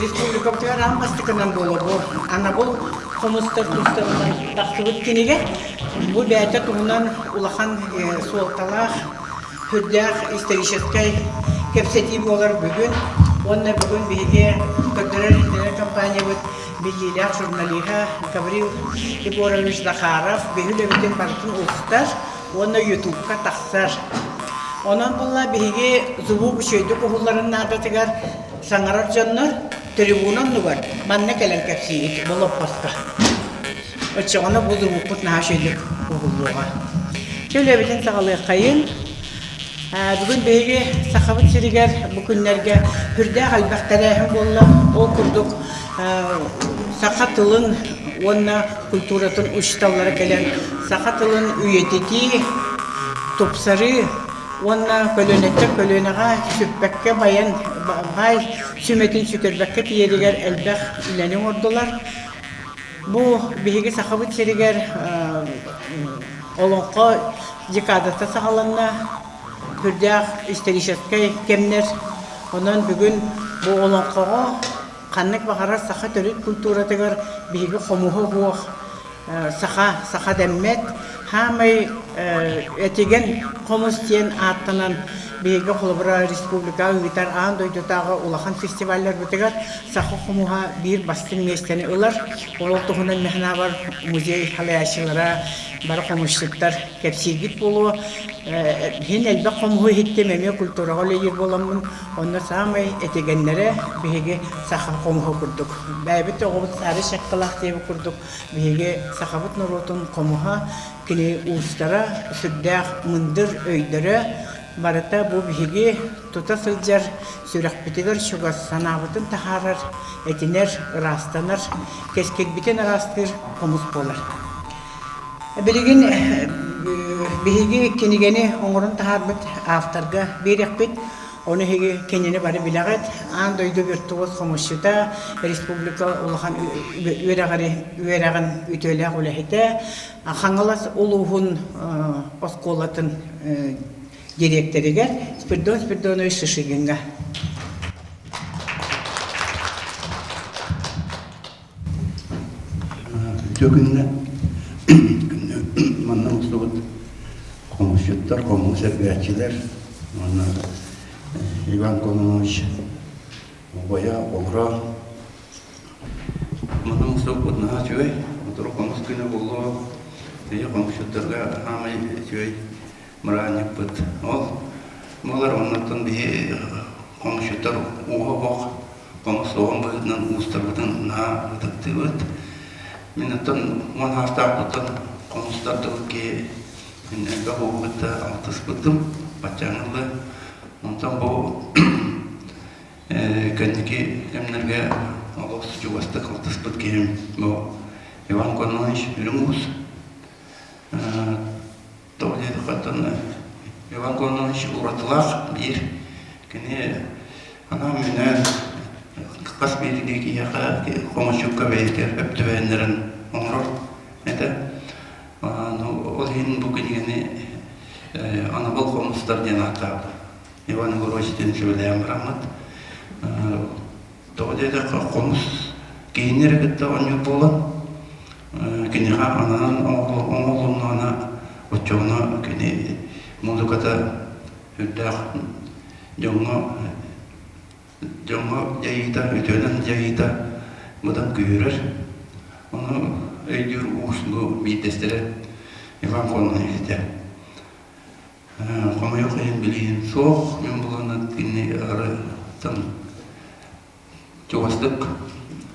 Республикамтыгар амбастыкынан болобу. Ана бул комустар тустарынан тактыбыт киниге бу бәйте тугунан улахан суолталах хүддях исторической кепсети болар бүгүн. Онна бүгүн биге көтөрөр компания бут билилер журналиха Гаврил Егорович Захаров бегүлебитен бартын устар онна ютубка тахсар. Онан булла биге зубу бүшөйдү кулларын надатыгар саңарар жоннор трибунан нугар манна келен кепсиит болоп баска. Очоғана бұлды ұппыт нағашөйлік ұғылуға. Сөйлебетін сағалығы қайын. Бүгін бейге сақабыт сиригер бүкінлерге хүрді қалбақтары әхім болла. Ол күрдік сақа тылын, онна культуратын ұшталары келен сақа тылын үйететі, топсары, онна көлөнеға сүпбәкке баян бай сүметін сүкербәкке тиерігер әлбәқ үләнің ордылар. Бу биһиги сахабыт серигер олонқо декадата сағаланна хүрдәк исторический кемнер. Онан бүгін бұл олонқоға қаннық бағарар сақа төрет культуратығар бігі қомуғы бұқ сақа дәммет. Хамай әтеген қомыстен аттанан Беге Холбра Республика Витар Ан дойдутағы улахан фестивальлер бітігер сақы құмуға бір бастың местені ұлар. Ол тұғынан мәхна бар музей халаяшылара, бар қомыштықтар кәпсегіт болуы. Хен әлбі құмуғы хетті мәме культураға лейір боламын. Онна самай әтегенлері беге сақы құмуғы күрдік. Бәйбіт оғыбыт сары шаққылақ дейбі күрдік. Беге сақабыт нұротын құмуға кіне ұлыстара сүрдәқ мұндыр өйдері барата бу биһиги тута сылжар сүрәхбитигер шугас санабытын тахарар этинер растанар кескекбитен растыр комус болар. Билигин биһиги кинигени оңорун тахарбыт авторга берекбит оны хиги кенене бары билагат ан дойду биртугус комушчута республика улахан үераган үтөлө улахите хаңалас улугун осколатын директорыгер Спиридонович Шишигинга. Бүгінгі мұнның ұстығыт қомышыттар, қомысыр бәтчілер, Иван Конович, Обая, Олра. Мұнның ұстығыт наға жөй, отыру қомыс күні болу, қомышыттарға хамай жөй. Мыраник бит. Ол молар оннан бие комшутар угок комсоон битнен устарбытын на битет. Минаттан мон хафтаптан комстардыки минен габыта алтыспытым бачаңлы. Онтан бу кандики эмнерге алыс жуаста алтыспыт кем бу Иван Конович Люмус. Тоғыдайды қаттаны Иван Конович ұратылақ бір кені ана менен қас бердегі яқа қомышуққа бәйкер өпті бәйіндерін оңырыр әді. Ол ең бұл кенегені анабыл қомыстар ден атады. Иван Коровичтен сөйлейім рахмат. Тоғыдайды қомыс кейінер әкетті оңыр болын. Кенеға ананан оңылын ана Учёно кини музыката үддах жоңго жайыта үтөнөн жайыта мыдан күйөрөр. Оны өйдүр уусугу бийтестере Иван Коновичте. Комайок ээн билиин соох мен булана кини ары тан жуастык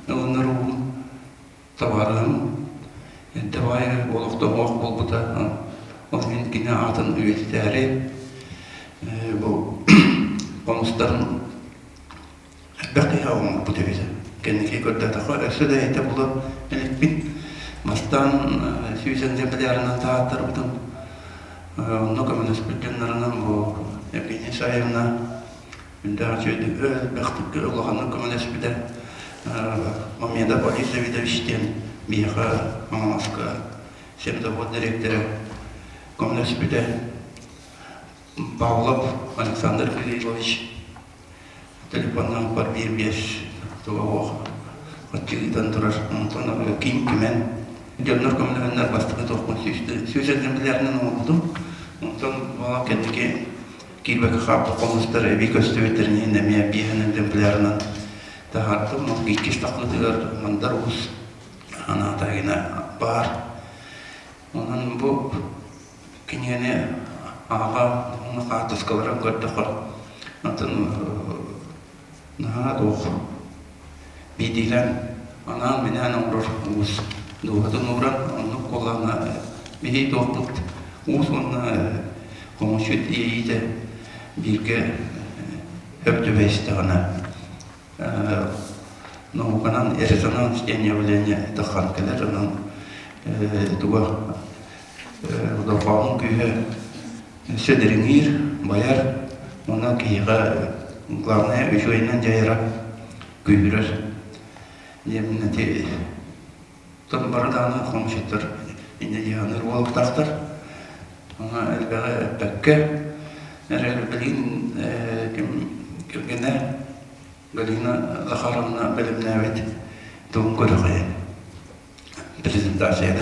ылыныруу табарым эддебай болохто оох болбута. Ол мен кіне атын үйеттері бұл қоныстарын бәқиға оңып бұд өйді. Кәнеке көрдатақы өсі де әйті болып әлекпін. Мастан сүйсен зембілерінің тааттар бұдың. Оны көмінес бүлгенлерінің бұл әбейне сайымына үндәғ жөйді өз бәқтік ұлғаны көмінес бүді. Момеда полиция видовиштен бейға мамаска семдовод директоры Комнес биде Павлов Александр Кириллович телефоннан бар бирбеш тугох отчигитан турар онтон ким-кимен жөннөр комненер бастыгы токун сөзөдүмлөрүнөн олдум онтон бала кеттике кирбек хапты комустар эби көстөбөтөрүнө неме биянын демплеринен тахаттым но икки таклыдыр мандар ус ана тагына бар онан бу кинене ага оны катыскаларан көрдөкөр атын наа дох бидилен анан менен орор ус дуадын уран оны колана бии доктук ус оны комушут ийде бирге өптүбесте ана но канан резонанс явление тахан келер анан туга Удалфаун күйе сөдеріңер, баяр, ona kiga главное üçünden jayra gübürür. Yemneti tam bardağına komşutur. İnce yanır olup taktır. Ona elbette pekke. Nerede bilin kim kirgene bilina zaharamna bilimnavet doğum kodaya prezentasiyada.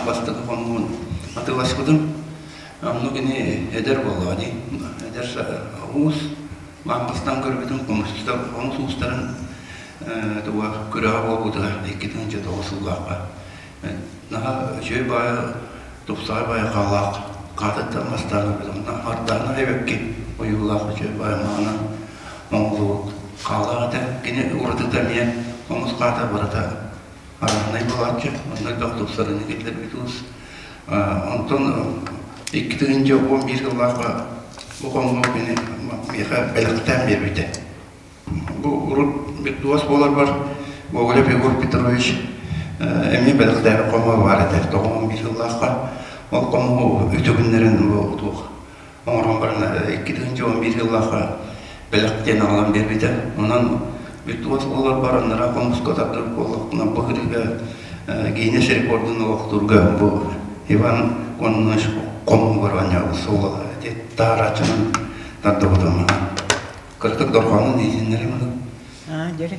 Bastık onun atılışkıdım. Onu gene eder boladi. Eder us. Ben bastan gördüm konuştu. Onun usların tuva kurağı oldu. İkinci doğusullağa. Naha şey baya topsay baya kalak. Kadıtta bastan gördüm. Hatta evki o yıllar şey baya mana. Onu kalak da gene orada da niye omuz kata burada. Arasında bulatçı, onlar da topsarını getirmişiz. Ondan 2011 yıllarda bu konu beni belirten bir bide. Bu bir duas bolar var. Boğula Pegor Petrovic emin belirten konu var eder. 11 yıllarda o konu ütübünlerin bu tuğ. Ondan barına 2011 yıllarda belirten alan bir bide. Ondan bir duas bolar var. Onlara konusu kadardır kollukuna bakırıga giyiniş rekordunu okturga bu Ivan konuş konu var anya usul tarafından tadodama. Kırtık dorhanın izinleri mi? Ha, jadi.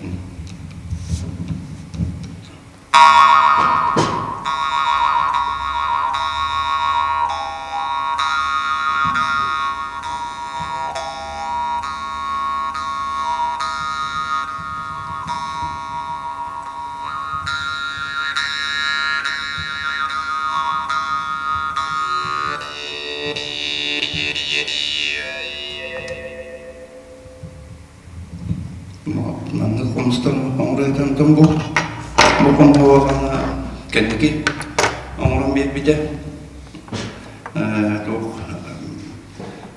Manlı konustan onlardan tam bu konularına kendiki onların bir de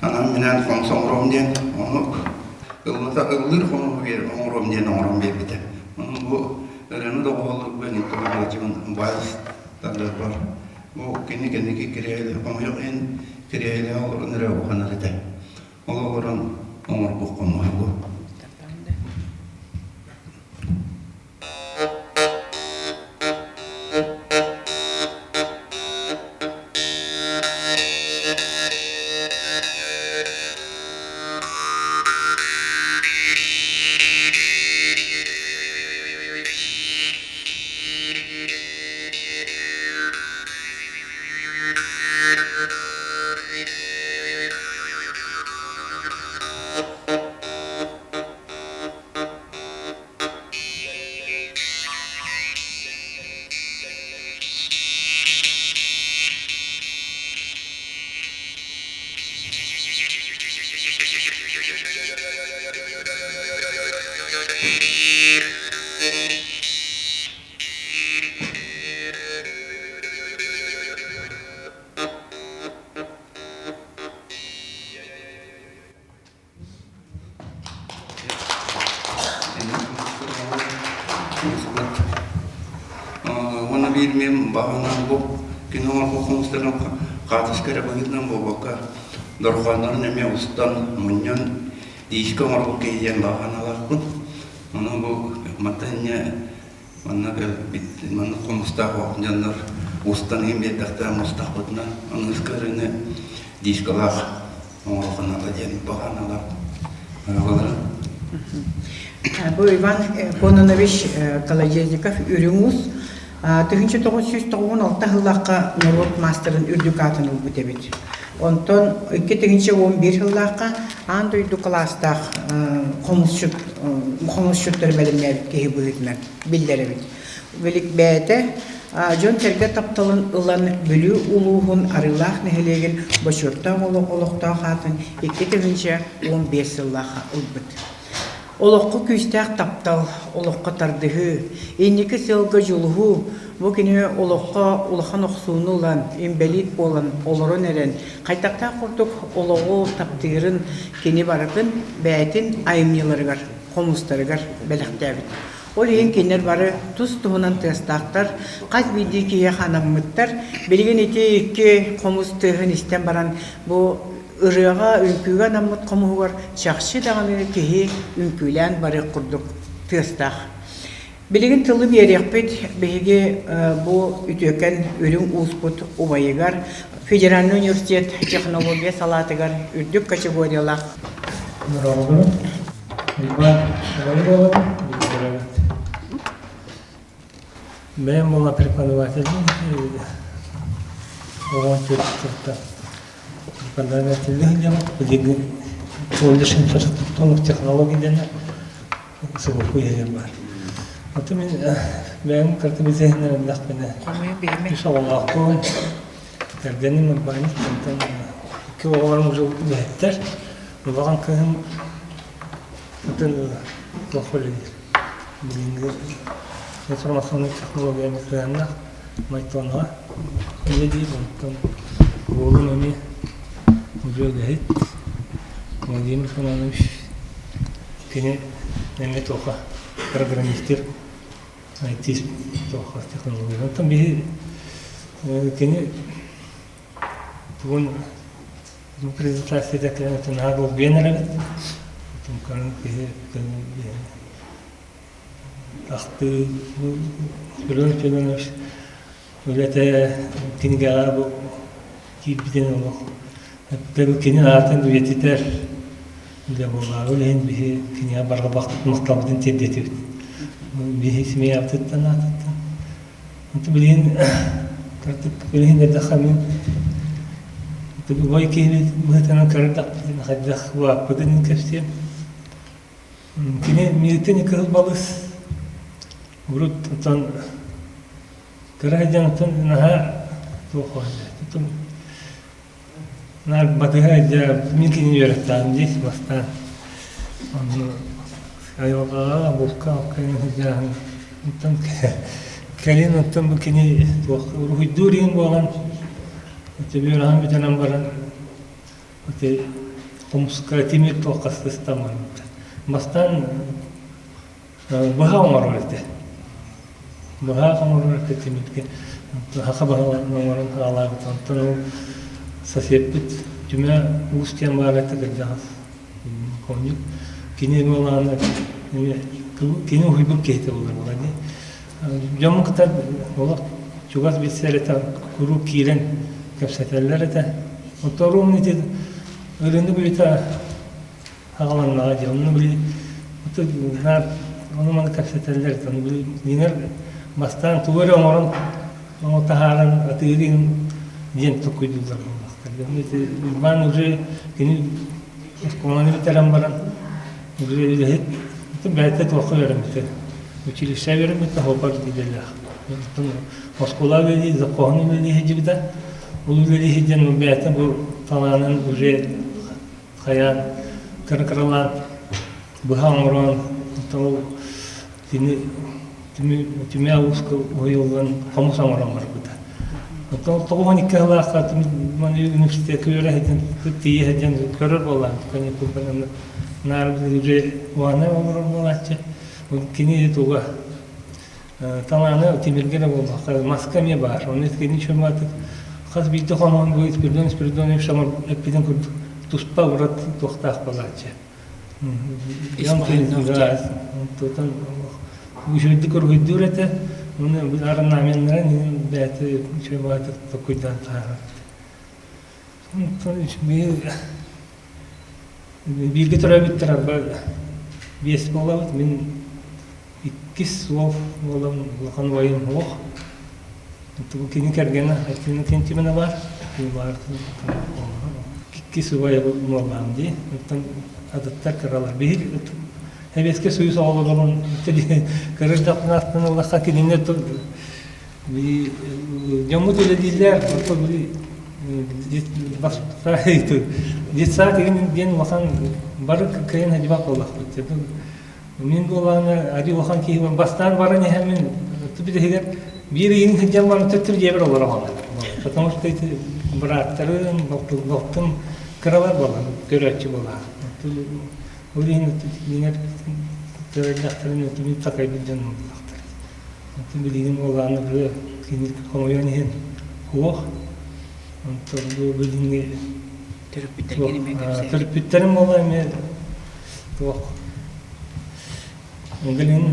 anam minen konuşurum diyen onu ılır konu bir onların diyen onların bir de onun bu öğreni de oğlu benim topluluğun bazı dallar var. Bu kendiki kirayla ama yok en kirayla olur nereye okanır da onların onlar bu konu bu. Onu bilmem bağlanan bu günahlar hukumuslarına katış kere bagından bu bakar dorganların eme ustan munyan diişke maruk keyen bağlanalar bu onu bu matanya manna bit manna hukumusta o canlar ustan hem yetakta mustaqbatna onu iskarene diişkelar onu kanalar diyen bağlanalar bağlanalar. Bu Ivan Kononovich Kolodeznikov ürümüz 1996 yıllıkka Norot Master'ın ürdükatını ödebit. Ondan 2011 yıllıkka Android'u klasta komusşutları bölümler ki büyütmek bildirebit. Velik beyte John Terge taptalın ılan bölü uluğun arılaq nehelegen başörtta oluqta hatın 2015 yıllıkka ödebit. Oloqqa küstaq taptal, oloqqa tardığı, inniki sılga juluhu, bu kini oloqqa ulaqan oqsuunu olan, imbelit bolan, olorun eren, qaytaqta qurduk oloğu taptığırın kini barıqın, bəyətin ayımyılarıgar, qomustarıgar, bələqdəbit. Ol eyin kinler barı tuz tuğunan tığыстақтар, qaz bildiği kiye xanamıttar, bilgin iki qomus tığın isten baran bu ırığa ünküge namut komuğugar çakşı dağını kehi ünkülen barı kurduk tığыстақ. Bilgin tılı bir yeriyakbet bihigi bu ütöken ürün usput ubayıgar Federal Üniversitet Teknologiya Salatıgar ürdük kategoriyalar. Nuralgın, İlman Şalayıroğlu, bilgiler. Ben buna preparasyonu olan çocukta. Preparasyonu yapıp, колледж инфраструктурных технологий дена сыгырку егер бар. Аты мен карты безене нахпене. Иншаллах бу терденим бани тантан ки оғаларым уже беттер. Баган кем атын лохолер. Билинге информационный технология меканына майтонга неди онтон болун эми уже дет. Владимир Иванович, кене неме тоха программистер, IT тоха технология. Там би кене бүгін презентацияда кене нагыл бенер. Там кан кене ахты Леонид Иванович өлете кенеге арабы кибиден олох. Tabii kini artık üyetiler de bunlar öyle bir kini barga baktık muhtemelen tehdit bir ismi yaptıktan attıktan. Tabii bilin artık bilin de daxamın tabii vay ki muhtemelen kararda hadda var بدن كفتيم kini militeni kılbalız urut tan karajan tan naha toxoyda Nar batıha da mümkün yöretten değil, başta onu айвага булка кайын жаан тон калин тон бу кини руйдурин болгон тебер ам битенам баран те комска тимет токастыстаман мастан баха омарвете баха омарвете тиметке хаха баха омарван халаа тон сосепит жүмө устен барата гажас коник кини болана кини хуйбур кейте болар болады жамын кытар олар чугас бисселета куру кирен кепсетелер эте оторум нити өрүндү бүйта агаланнага же onu били onu мана кепсетелер onu били нигер мастан тугары оморон отахаран атырин ден токуйдулар Ман уже кини сколаны битерем баран уже лехет бәйте тоқы веремте училище веремте хопар диделер Москва вели законы вели хеджибда ул вели хеджен бәйте бу таланын уже хаян кыркыралан бухамрон то тими ауска ойылган комусамарам бар буда Тоғын икәлі қатым университет көрәһетен тиеһетен көрөр болан кане күпәнә нарбы үре вана олар болачы кини туга таманы тимергене болмакка маскаме бар оны кини чөмәт хас бите ханан бу спирдон шамар эпиден күр туспа урат тохтах болачы ян кини тотан үҗүдү көргөдүрәтә Оны biz aranamenlerin beyte şöyle takuydan taraf. Bilgi türevi tarafı bir olarak ben iki slov olan lakan vayım yok. Bu kini kergene, kini kentimine var. Var. İki slov olan diye. Adatlar karalar. Bir Heveske suyu sağlığı karıştıktan aslında Allah hakikaten bir camut öyle değiller, orta bir başlaydı. Cidsaat yani vakan barık kayan hacı bak Allah bitti. Min dolana ari vakan ki bastan varın hemen tabi de her bir yeni hacı var tuttur ceber olur ama. Потому что эти братların baktım karalar bolan, görücü bolan. Ulihin yine törelakların ötümü takaybilden olacaktır. Tüm bilginin olanı böyle kini konuyan hen hoğ. Bu bilgini terpitlerim olayım ya. Toh. Onların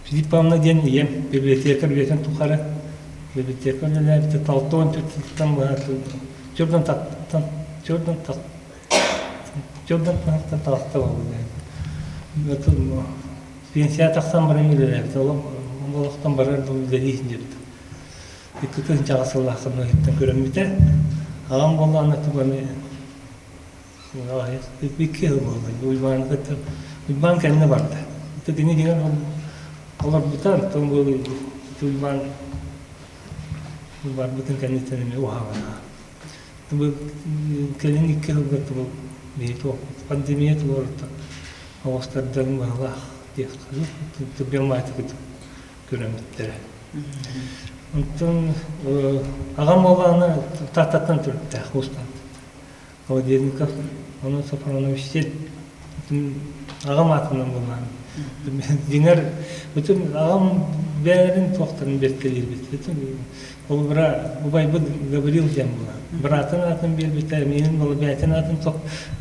Filipamna diyen yem bibliotekar üyeten tukara. Bibliotekarlar bir talton tuttan var. Jordan tahta oldu. Betul mu? Pensiya taksan barang ile, kalau mungkin barang tu jadi hidup. Itu tu cara salah sebab kita kurang mite. Alam bola anak tu bani, ya, pikir bola. Ujian kita, ujian kena berda. Itu kini jangan kalau betul tu boleh ujian bukan kena terima wah. Tu kini nikah betul. Itu pandemi itu orta avastaddan Allah diye tıbbi ameliyatı göremediler. Ondan ağam olanı tahtattan türkte hustan. O diyelim ki onun safarına işte ağam atından bulan. Diğer bütün ağam beğenin tohtarın betkelir bütün. O bira bu bay bu Gabriel diyen bulan. Bırakın atın bir benim bolu beyten atın çok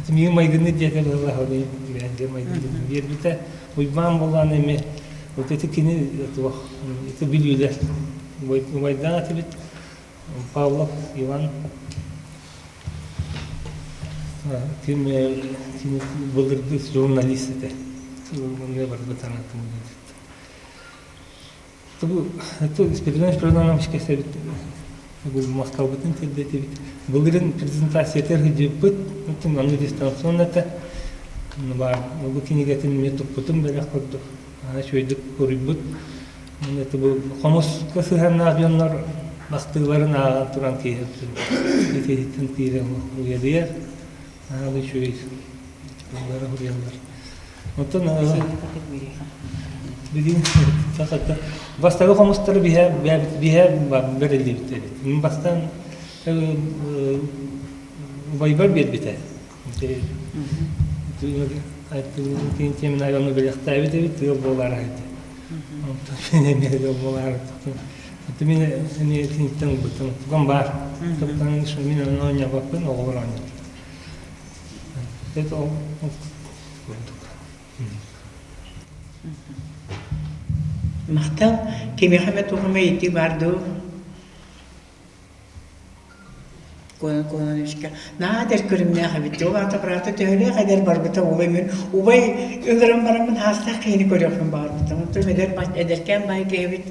mi maydını diye Allah onu bence maydını bir bite uyman bolan emi o tetikini itu biliyorlar bu maydan atı Pavlov Ivan kim bulurdu jurnalist de ne var bu tanıtım bu спирдон мишкесе bu Moskva'nın tedbiri bugün prezentasyonlar hicipet bütün anı distansiyonlarda var bu kinigetin metotun böyle kurdu ana şöyle kuribut bu komus kasıhan avyonlar bastıklarına turan ki hepsi tire bu yediler ana şöyle bunlara huryanlar Онтон Begin sakata bastaga komustları bihe bereli bitti. Bastan baybar bir biter. Aytın temin ayağını bir yakta bitti yol bolar haydi. Ne yol bolar. Temine ne tinten buton gambar. Toptan şu min anonya bakın olur anne. Evet o. Мақтал кемехаме тухаме ити барду. Кононышка. Надер күрімне қабитті. Ол ата біраты төхілі қайдар барбыта олай мен. Убай үгірім барамын хаста қиыны көріқпін барбыта. Онтым әдеркен бай кебит.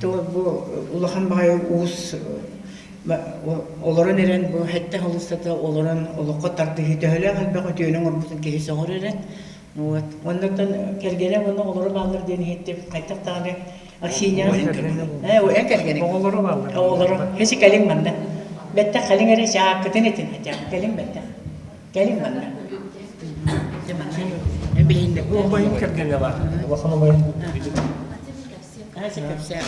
Бұл улахан бай уыз оларын ерен бұл хәтті қолыстаты оларын олыққа тарды төхілі қалбақы түйінің орбытын кейсі ғыр ерен. Вот. Оннан кергене оны олары балыр дені хеттеп қайтақ тағаны аксинья. Оян кергене. Олары балыр. Олары. Хесі кәлің манда. Бәтті қалың әрі шаақ күтін етін. Кәлің бәтті. Кәлің манда. Білейінде. Ол байын кергене бар. Олақаны байын. Көпсе.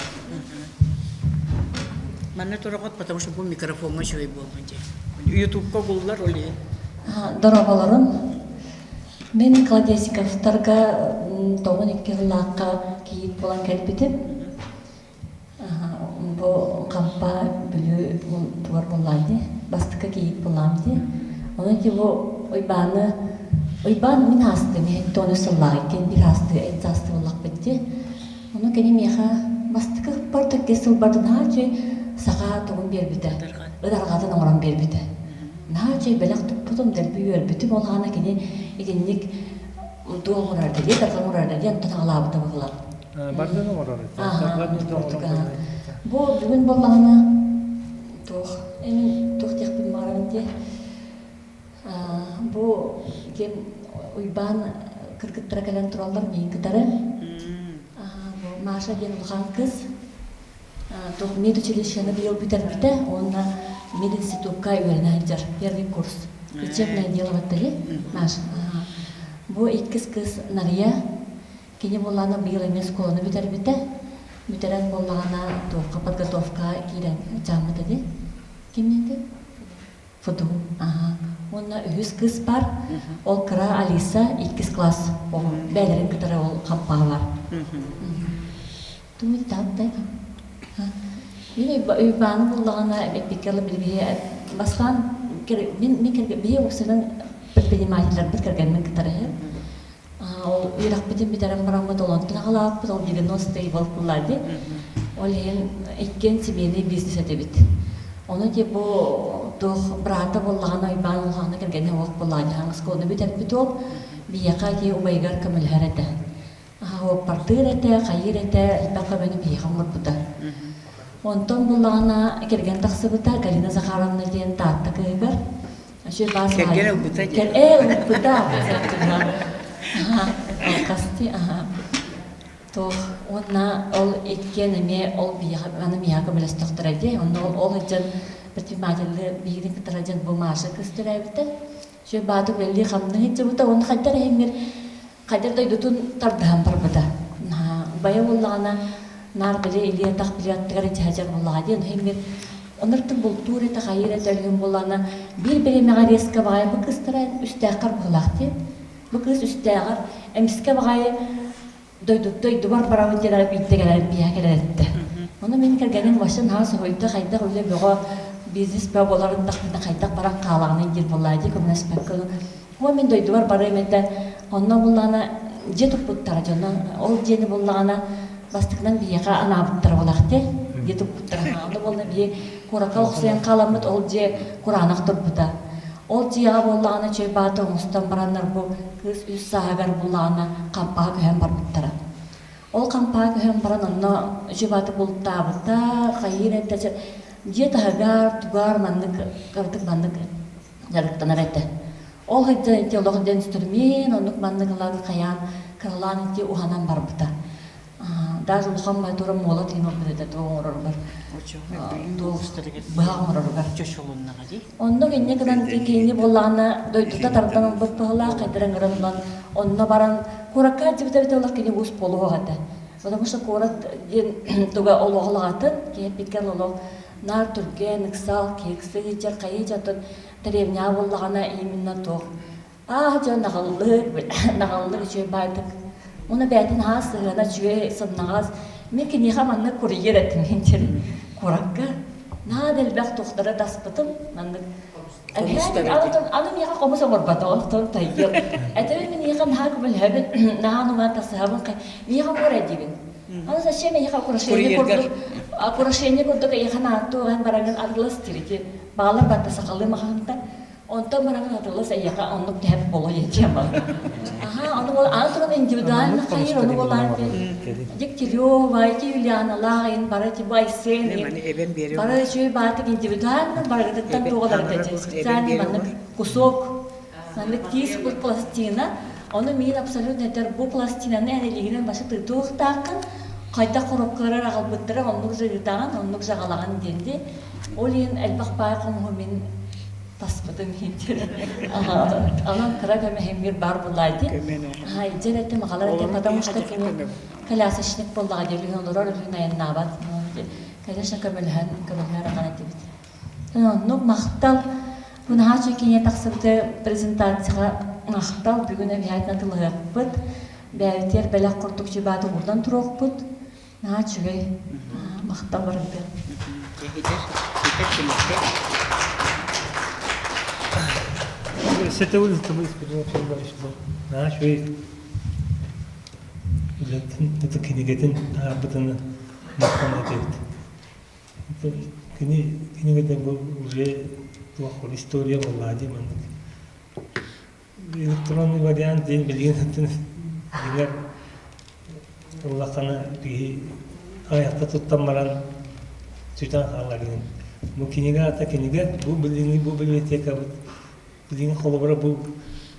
Мана тұрағат, потому что бұл микрофонға шөй болмайды. Ютубқа бұллар олей. Дорабаларым. Мен Кладесиковтарға тоғын еккерлаққа кейіп болан кәлбетім. Бұл қампа бүлі туар болайды, бастыққа кейіп боламды. Оның ке бұл ойбан мен асты, мен тоны сыллағы екен, бір асты, әйтті асты болақ бетті. Оның кәне меға бастыққа барды кесіл бардың хачы саға тоғын бербеді, ыдарғадың оңыран бербеді. Нағачай бәліқ тұппұдым дәлбі өрбітім олғана кене еденнік дуал мұрарды, етарған мұрарды, ен тұтағалабыды бұғылар. Бардың мұрарды? Бұл бүгін болағына тұқ, әмін тұқ текпін мағарамды. Бұл кем ұйбан кіргіттіра кәлін тұралар мен кітары. Маша ден ұлған қыз. Тұқ мед училищені біл бітер біті, онына мединститутка үйерінайдыр, первый курс. Учебное дело ваттали, Маша. Бұл иккіз кыз Нария, кені болағына биыл емес колыны бітер біті. Бүтерен болағына тұққа подготовка кейден жамыды де. Кемненді? Фуду. Онына үйіз кыз бар, ол кыра Алиса, иккіз класс. Бәлерін кітары ол қампа бар. Думайды таптайға. Мен үйбаны болағына бекбекерлі білбейе басқан, мен керге бейе оқсының предпринимателер бір кергенмен кітары. Ол үйрақ бітін бітәрін барамыд олан тұнағалап, ол 90-й болып бұллады. Ол ең еккен семейный бизнес әте біт. Оны де бұл тұқ брата болағына үйбаны олағына кергенне оқ бұллады. Аңыз көні бітер біт ол, бейеқа де ұбайғар көмілер әті. Ол партыр әті, қайыр әті, бәқі бәні бейеқа мұр бұда. Онтон бұлағына керген тақсы бұта, Галина Захаровна дейін таатты күйгір. Керген ұлбыта дейін. Ұлбыта. Алқасты. Онна ол еткен әме ол аны мияғы біліс тоқтыр әде. Ол үджін предпринимательді бейгінің кітір әден бұл машы күстір әбіті. Шөй бады белі қамның етті бұта, оны қайдар әймер қайдар дайдутын тардығын бар бұта. Бая болағына нар біле илия тақ біле аттығар еті әжар болаға дейін. Хемер оныртын бұл тур еті қайыр еті әлген болағына бір-бір емеға резка бағай бұл кыстыра үстәқар болақ дейін. Бұл кыз үстәқар әміске бағай дойду бар барауын ден арып итті кәләрін бия кәләр етті. Оны мен кәргенің башын хасы қойды қайдақ өлі бұға бизнес бәу боларын тақпында қайдақ баран қалағынан дер болаға дейін көмінәс бәккіні. О мен дойду бар бары еметті онына болағына же тұппыттара жона ол жені болағына бастықнан бияға анабыттар болақты, етіп бұттар. Оны болна бие қорақал құсайын қаламыд, ол же құранақ тұрбыда. Ол жиға болағына чөй баты оңыстан баранар бұл кыз үз сағагар болағына қампаға көхен бар бұттара. Ол қампаға көхен баран онына жөй баты болттабыда, қайыр әтті же тағагар, туғар маңдық, қырдық маңдық жарықтанар әтті. Ол ғайдан әтті олығын ден үстірмен, онық маңдық алағы қаян, қырылан әтті ұғанан бар бұта. даже улхан майтура мола тино беде тоорор бар. Багамарар Чошолуннага ди. Онно генне гынан кини боллана дойдута тардан баппала кайдырангырынан онно баран куракка дибете олар кини ус полугата. Потому что корат туга ологлагатын кепиккен олог нар турген иксал кексе жер кайжатын деревня боллагана именно то. Жон нагаллы чөй байтык. Уны бәтин хасыгына чөй сыннагас мен кини хаманны курьер мен тер куракка надел бак тохтара таспытым манны Аны мига комуса борбатон тон тайгыл. Этеме мен яхан хак бил хабин наану ма тасабын кай. Мига корадибин. Аны саче мен яха курашение кордук. Курашение кордук яхан атту ган бараган адлас тирики. Балар батта сакалы маханта. Онто бараган адлас яха оннук теп боло етема. Аны бол антуран индивидуально хайыр оны болар. Дик тирё вайки Юлиана лагин барати байсен. Бара чөй батык индивидуально барагаттан тогалар дече. Специальный манны кусок. Манны кис пластина. Оны мен абсолютно тер бу пластинаны әлелигинен башы тытуктакын кайта короккарар агалбыттыра оннук жыгытаган, оннук жагалаган денди. Ол ен элбак байкомго мен таспытым хинтер. Анан крага мехемир бар булайды. Ижеретте магалар эте, потому что колясочник болдага делген олар үлүн набат. Конечно, көмөлһән ганатибит. Ну мактал бу хачы кине таксырды презентацияга мактал бүгүн әбиятна тылыгыппыт. Бәйтер белек курдук жибаты урдан турокпут. Хачыгы мактал бар бит. Сете улица тобой спрашивал. Швей. Это книгатын абытын мактана дейт. Книгатын был уже плохой история молоди ман. Электронный вариант день билген дигер Аллахана би аятта туттамаран сүйтан халарын. Бу книга ата книга бу билген бу библиотека билген холобра бу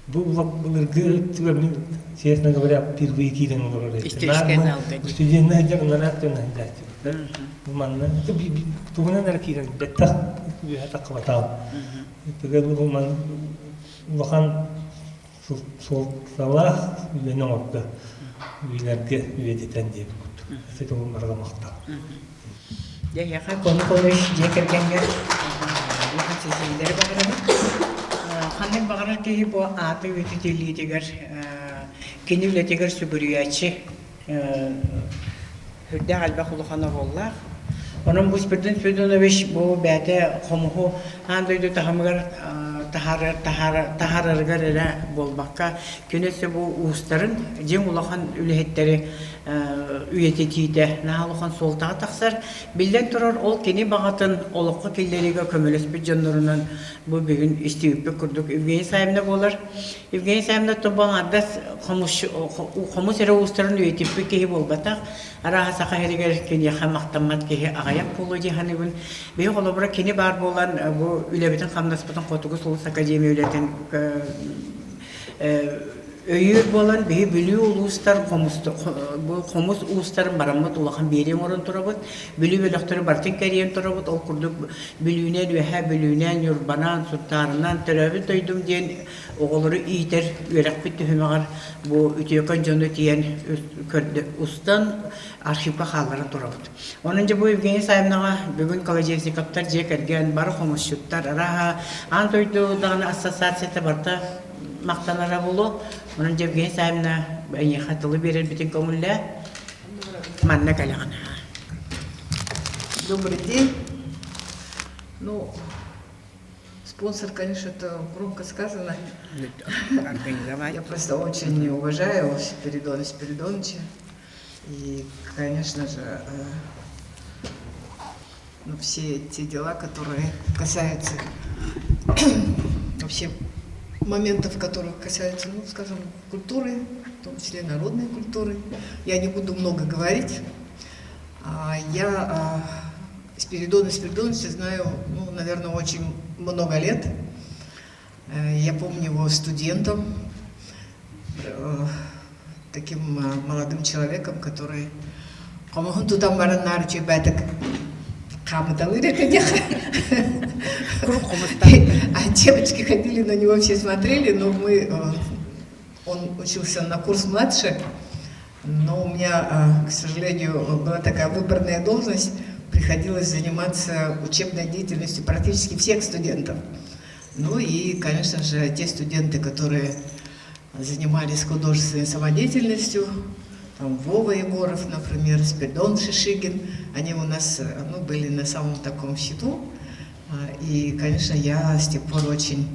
булыргы түгәрмен честно говоря впервые кирен говорит. Студентны жагынан дайт. Бу манна тугынан аркирен бетта бета кватал. Түгәр бу ман вахан сол сала үленең отты. Үйләргә үедетен дип. Сәтә уларга мактап. Яха кону жекергәнгә. Бу хәсәсендәр багыры. Ханның багыры ки бу аты үтүтүлү дигәр киниле дигәр сүбүриячи. Хөрдә алба хулхана болла. Onun bu spirden Fedonovich bu bäte homuhu handaydı tahamgar taharargar ele bolmakka könese bu uusların jeng ulahan ülehetleri üyetetiide nahaluhan soltağa taksar bilden turar ol keni bağatın olukka kellerige kömölespet janlarından bu bugün isteyip kurduk Evgeni sahibine bolar Evgeni sahibine toban addas homus ere uusların üyetip kehi bolbatak araha saka heriger keni yahamaktammat kehi ağayak bolu dihanibun beyi kolobra keni bar bolan bu ülebetin kamnaspatın kotugu Solus Akademiya ületen öýür bolan beyi bülü uluslar bu komus ulusların barammat ulakan berem oran turabut bülü bölekleri bartin kariyen turabut ol kurduk bülüne dühe bülünen yurbanan sultarından törabut doydum diyen oğulları iyiter yörek bitti hümeğar bu ütüyekan canı diyen ustan arşivka hallara turabut. Onunca bu Evgeni sahibinağa bugün kalacak kaptar jek ergen barı komusçutlar araha antoydu dağını asasiyete barta maqtanara bulu. Onun Evgeni sahibine ben hatılı verir bütün komülle manna kalağına. Добрый день. Ну, спонсор, конечно, это громко сказано. Я просто очень уважаю Спиридона Спиридоновича. И, конечно же, все те дела, которые касаются вообще моментов, которые касаются, ну, скажем, культуры, в том числе народной культуры. Я не буду много говорить. Я Спиридона Спиридоновича знаю, ну, наверное, очень много лет. Я помню его студентом, таким молодым человеком, который Хамахун тутан бараннар чөбәтік камыталы рекодех. Круг хомыстан. А девочки ходили на него, все смотрели, но он учился на курс младше, но у меня, к сожалению, была такая выборная должность, приходилось заниматься учебной деятельностью практически всех студентов. Ну и, конечно же, те студенты, которые занимались художественной самодеятельностью, там Вова Егоров, например, Спиридон Шишигин, они у нас были на самом таком счету. И, конечно, я с тех пор очень,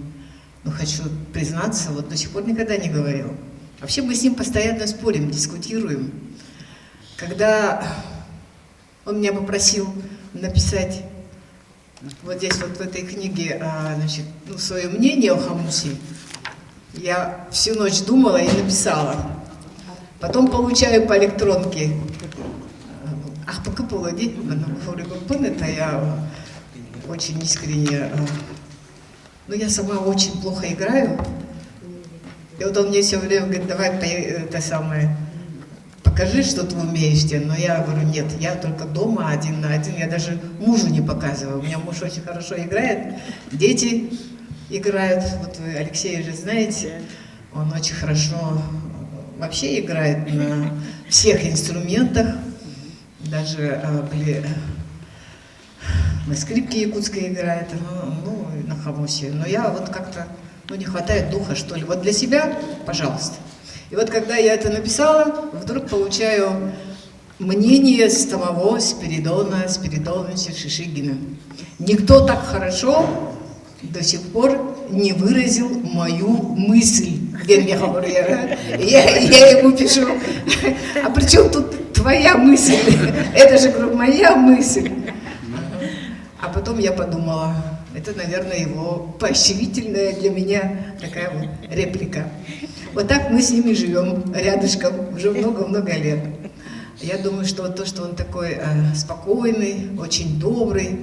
хочу признаться, вот до сих пор никогда не говорил. Вообще мы с ним постоянно спорим, дискутируем. Когда он меня попросил написать вот здесь вот в этой книге, свое мнение о Хамусе, я всю ночь думала и написала. Потом получаю по электронке. Ах, пока полоди, это я очень искренне. Но я сама очень плохо играю. И вот он мне все время говорит, давай покажи, что ты умеешь. Но я говорю, нет, я только дома один на один, я даже мужу не показываю. У меня муж очень хорошо играет, дети играют. Вот вы Алексея же знаете, он очень хорошо вообще играет на всех инструментах, даже на скрипке якутской играет, на хамусе. Но я вот как-то, не хватает духа, что ли. Вот для себя, пожалуйста. И вот когда я это написала, вдруг получаю мнение самого Спиридона Спиридоновича Шишигина. Никто так хорошо до сих пор не выразил мою мысль. Я ему пишу, а при чем тут твоя мысль? Это же, говорю, моя мысль. А потом я подумала, это, наверное, его поощрительная для меня такая вот реплика. Вот так мы с ними живем рядышком уже много-много лет. Я думаю, что то, что он такой спокойный, очень добрый,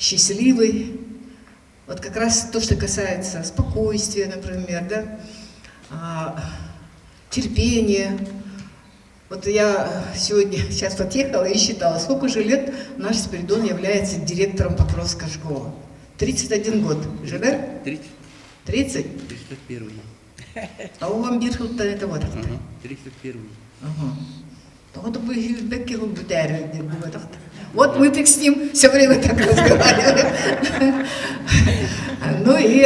счастливый, вот как раз то, что касается спокойствия, например, терпения. Вот я сейчас подъехала и считала, сколько же лет наш Спиридон является директором Покровской школы. 31 год. Живе? 30. 30? 31. А у вам бирхут-то это вот? 31. Ага. Вот мы так с ним все время так разговариваем. Ну и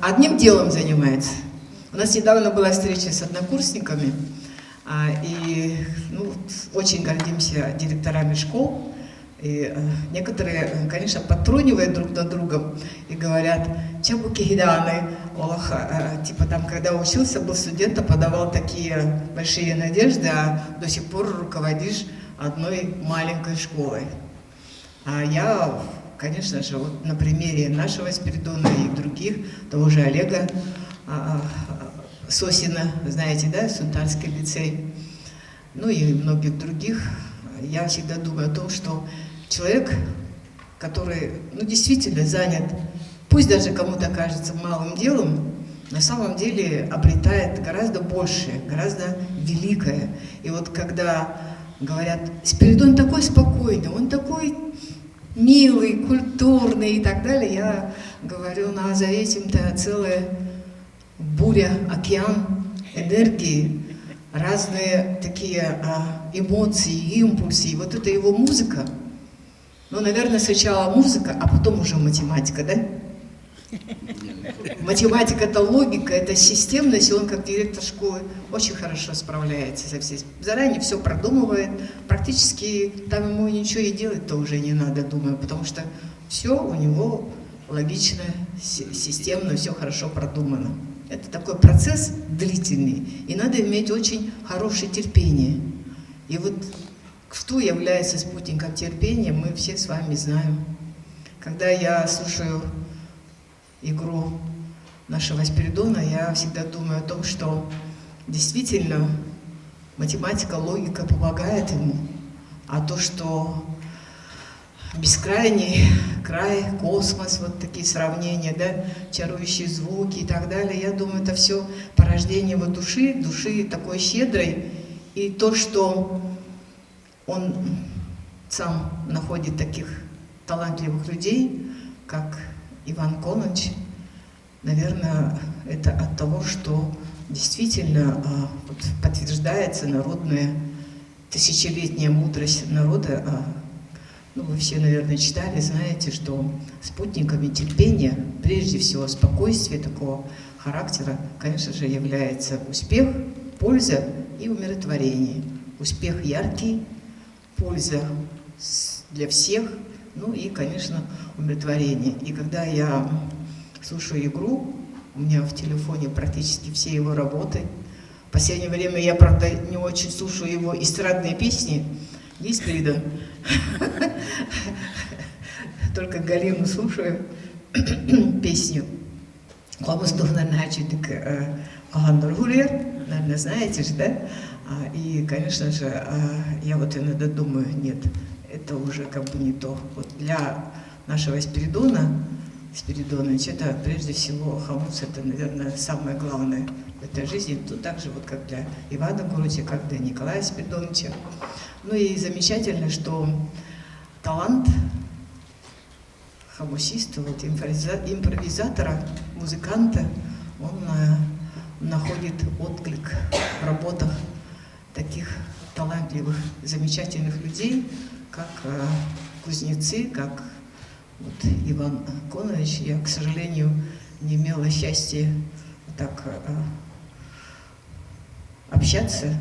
одним делом занимается. У нас недавно была встреча с однокурсниками, и очень гордимся директорами школ. И некоторые, конечно, подтрунивают друг над другом и говорят, чабуки гиданы, типа там, когда учился, был студент, подавал такие большие надежды, а до сих пор руководишь одной маленькой школой. А я, конечно же, вот на примере нашего Спиридона и других, того же Олега Сосина, знаете, да, Сунтарский лицей, и многих других, я всегда думаю о том, что человек, который действительно занят, пусть даже кому-то кажется малым делом, на самом деле обретает гораздо большее, гораздо великое. И вот когда говорят, Спиридон такой спокойный, он такой милый, культурный и так далее, я говорю, за этим-то целая буря, океан энергии, разные такие эмоции, импульсы. И вот это его музыка. Наверное, сначала музыка, а потом уже математика, да? Математика – это логика, это системность, и он, как директор школы, очень хорошо справляется со всей. Заранее все продумывает, практически там ему ничего и делать-то уже не надо, думаю, потому что все у него логично, системно, все хорошо продумано. Это такой процесс длительный, и надо иметь очень хорошее терпение. И вот что является спутником терпения, мы все с вами знаем. Когда я слушаю игру нашего Спиридона, я всегда думаю о том, что действительно математика, логика помогает ему, а то, что бескрайний край, космос, вот такие сравнения, да, чарующие звуки и так далее, я думаю, это все порождение его души такой щедрой, и то, что он сам находит таких талантливых людей, как Иван Коныч. Наверное, это от того, что действительно вот подтверждается народная тысячелетняя мудрость народа. Ну, вы все, наверное, читали, знаете, что спутниками терпения, прежде всего спокойствия такого характера, конечно же, является успех, польза и умиротворение. Успех яркий, польза для всех, ну и, конечно, умиротворение. И когда я слушаю игру, у меня в телефоне практически все его работы. В последнее время я, правда, не очень слушаю его эстрадные песни. Есть Крида. Только Галину слушаю песню. Ламустов, наверное, наверное, знаете же, да? И, конечно же, я вот иногда думаю, нет, это уже как бы не то. Вот для нашего Спиридоновича, это прежде всего хамус, это, наверное, самое главное в этой жизни. Тут так же, вот как для Ивана Коновича, как для Николая Спиридоновича. Ну и замечательно, что талант хамусиста, вот, импровизатора, музыканта, он находит отклик в работах таких талантливых, замечательных людей, как кузнецы, как вот Иван Конович. Я, к сожалению, не имела счастья так общаться,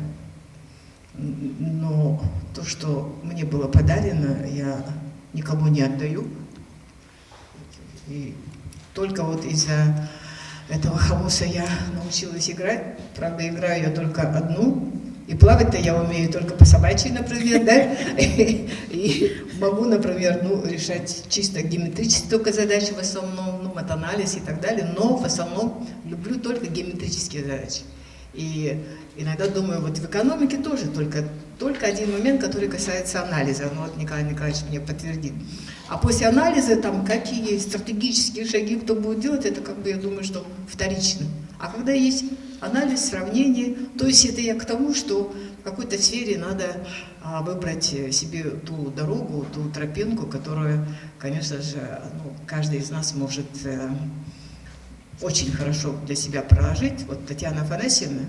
но то, что мне было подарено, я никому не отдаю. И только вот из-за этого хамуса я научилась играть. Правда, играю я только одну. И плавать-то я умею только по собачьей, например, да? И могу, например, решать чисто геометрические только задачи в основном, матанализ и так далее, но в основном люблю только геометрические задачи. И иногда думаю, вот в экономике тоже только один момент, который касается анализа. Ну вот Николай Николаевич мне подтвердит. А после анализа, там, какие стратегические шаги кто будет делать, это как бы, я думаю, что вторично. А когда есть анализ, сравнение, то есть это я к тому, что в какой-то сфере надо выбрать себе ту дорогу, ту тропинку, которую, конечно же, каждый из нас может очень хорошо для себя проложить. Вот Татьяна Афанасьевна,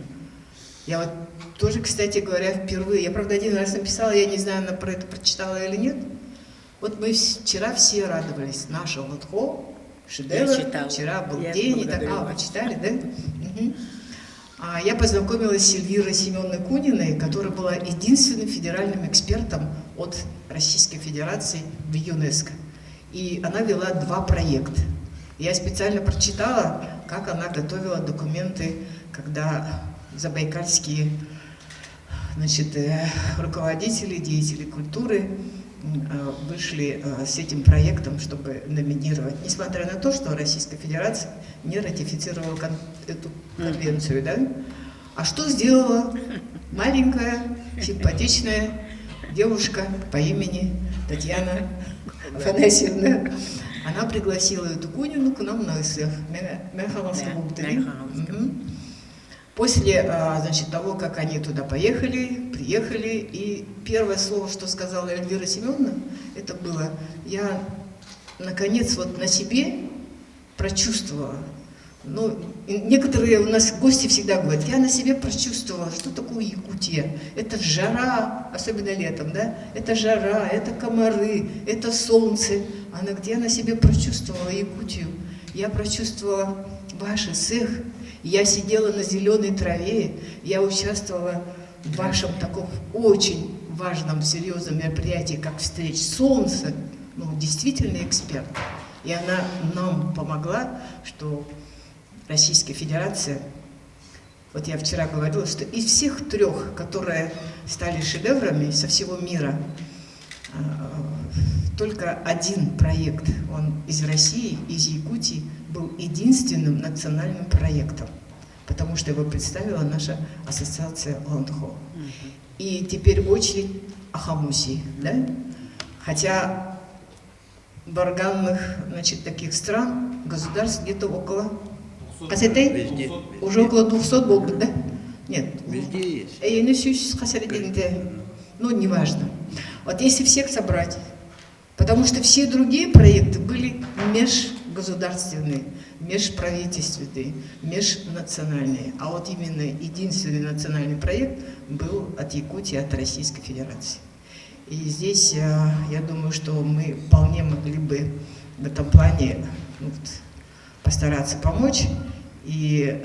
я вот тоже, кстати говоря, впервые, я, правда, один раз написала, я не знаю, она про это прочитала или нет. Вот мы вчера все радовались. Наша Лотхо, шедевр, вчера был день. И так, вы читали, да? Угу. Я познакомилась с Эльвирой Семеновной Куниной, которая была единственным федеральным экспертом от Российской Федерации в ЮНЕСКО. И она вела 2 проекта. Я специально прочитала, как она готовила документы, когда забайкальские, руководители, деятели культуры вышли с этим проектом, чтобы номинировать, несмотря на то, что Российская Федерация не ратифицировала эту конвенцию, да? А что сделала маленькая, симпатичная девушка по имени Татьяна Афанасьевна? Она пригласила эту Кунину к нам на СФ. После, того, как они туда приехали, и первое слово, что сказала Эльвира Семеновна, это было: я, наконец, вот на себе прочувствовала. Некоторые у нас гости всегда говорят: я на себе прочувствовала, что такое Якутия. Это жара, особенно летом, да? Это жара, это комары, это солнце. Она где я на себе прочувствовала Якутию? Я прочувствовала ваш цех. Я сидела на зеленой траве, я участвовала в вашем таком очень важном, серьезном мероприятии, как встреч солнца. Действительно эксперт. И она нам помогла, что Российская Федерация, вот я вчера говорила, что из всех 3, которые стали шедеврами со всего мира, только один проект, он из России, из Якутии, был единственным национальным проектом, потому что его представила наша ассоциация Ландхо. И теперь очередь о хамусе, да? Хотя в органных, таких стран, государств где-то около... Везде. Уже около 200 был бы, да? Нет. Везде есть. ну, неважно. Вот если всех собрать, потому что все другие проекты были межгосударственные, межправительственные, межнациональные. А вот именно единственный национальный проект был от Якутии, от Российской Федерации. И здесь я думаю, что мы вполне могли бы в этом плане постараться помочь. И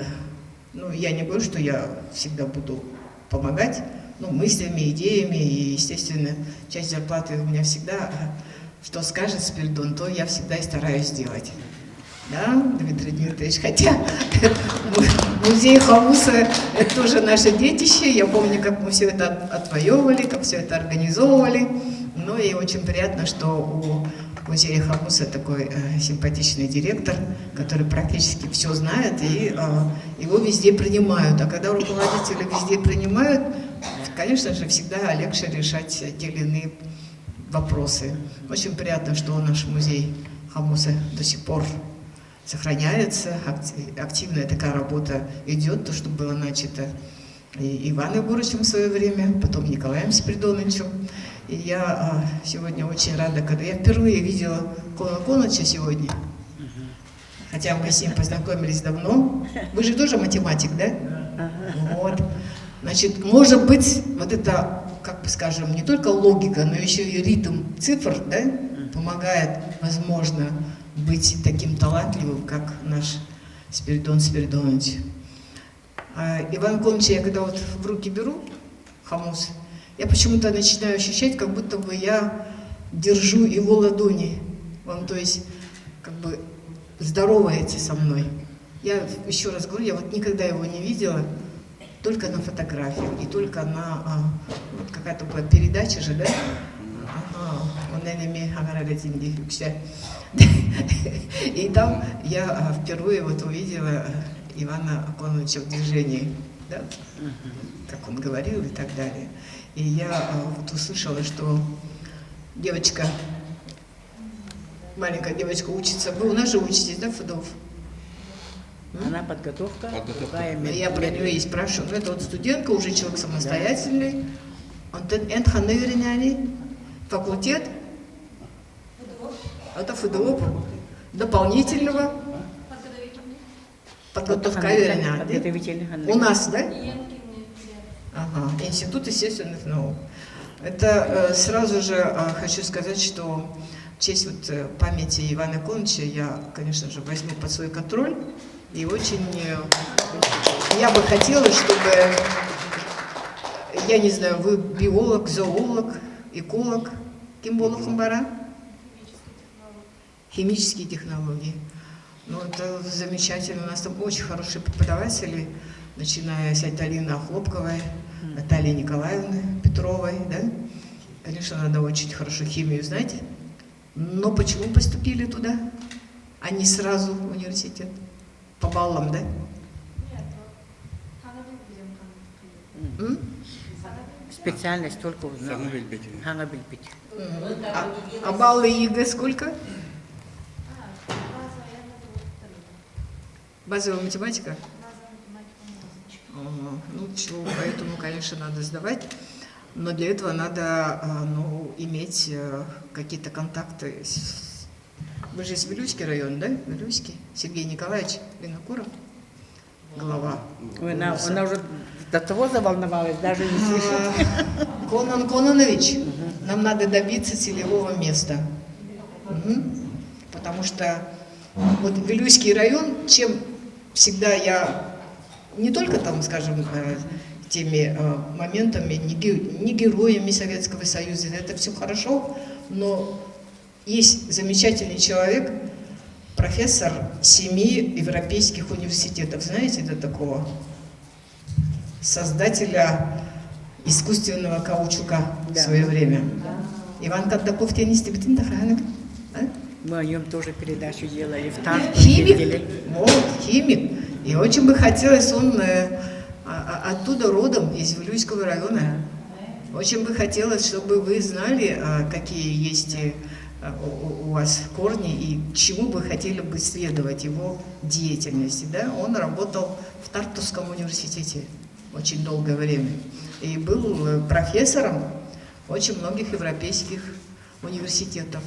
я не говорю, что я всегда буду помогать, мыслями, идеями, и, естественно, часть зарплаты у меня всегда, что скажет Спиридон, то я всегда и стараюсь сделать. Да, Дмитрий Дмитриевич, хотя музей Хамуса – это тоже наше детище, я помню, как мы все это отвоевывали, как все это организовывали, и очень приятно, что у музея Хамуса такой симпатичный директор, который практически все знает, и его везде принимают. А когда руководители везде принимают, конечно же, всегда легче решать те или иные вопросы. Очень приятно, что наш музей Хамуса до сих пор сохраняется, активная такая работа идет, то, что было начато и Иваном Егоровичем в свое время, потом Николаем Спиридоновичем. И я сегодня очень рада, когда я впервые видела Кона Коновича сегодня, хотя мы с ним познакомились давно. Вы же тоже математик, да? Вот. Значит, может быть, вот это, как бы скажем, не только логика, но еще и ритм цифр, да, помогает, возможно, быть таким талантливым, как наш Спиридон Спиридонович. Иван Ивановича я когда вот в руки беру Хамус, я почему-то начинаю ощущать, как будто бы я держу его ладони. Он, то есть, как бы здоровается со мной. Я еще раз говорю, я вот никогда его не видела, только на фотографиях и только на какая-то была передача же, да? И там я впервые вот увидела Ивана Аконовича в движении, да? Как он говорил и так далее. И я вот услышала, что девочка, маленькая девочка учится. Вы у нас же учитесь, да, ФДОВ? Она подготовка. Я про нее и спрашиваю. Это вот студентка, уже человек самостоятельный. Он факультет. Это ФДО дополнительного подготовка. У нас, да? Ага, Институт естественных наук. Это сразу же хочу сказать, что в честь вот памяти Ивана Иконовича я, конечно же, возьму под свой контроль. И очень я бы хотела, чтобы, я не знаю, вы биолог, зоолог, эколог, кем болухом бара? Химические технологии. Ну, это замечательно. У нас там очень хорошие преподаватели, начиная с Алины Охлопковой, Натальи Николаевны Петровой, да? Конечно, надо очень хорошо химию знать. Но почему поступили туда, а не сразу в университет? По баллам, да? Нет, специальность только узнала. А баллы ЕГЭ сколько? Базовая математика? Ну, чего, поэтому, конечно, надо сдавать. Но для этого надо иметь какие-то контакты. Вы же из Вилюйский район, да? Вилюйский. Сергей Николаевич Винокуров, глава. Она уже до того заволновалась, даже не слышит. Конан Кононович, нам надо добиться целевого места. Потому что вот Вилюйский район, чем всегда я, не только там, скажем, теми моментами, не героями Советского Союза, это все хорошо, но есть замечательный человек, профессор 7 европейских университетов. Знаете, это такого? Создателя искусственного каучука в свое время. Иван Каддаков, мы о нем тоже передачу делали. В Тарtu химик. Вот, химик. И очень бы хотелось, он оттуда родом, из Вилюйского района. Очень бы хотелось, чтобы вы знали, какие есть у вас корни и к чему вы хотели бы следовать его деятельности. Да? Он работал в Тартусском университете очень долгое время и был профессором очень многих европейских университетов.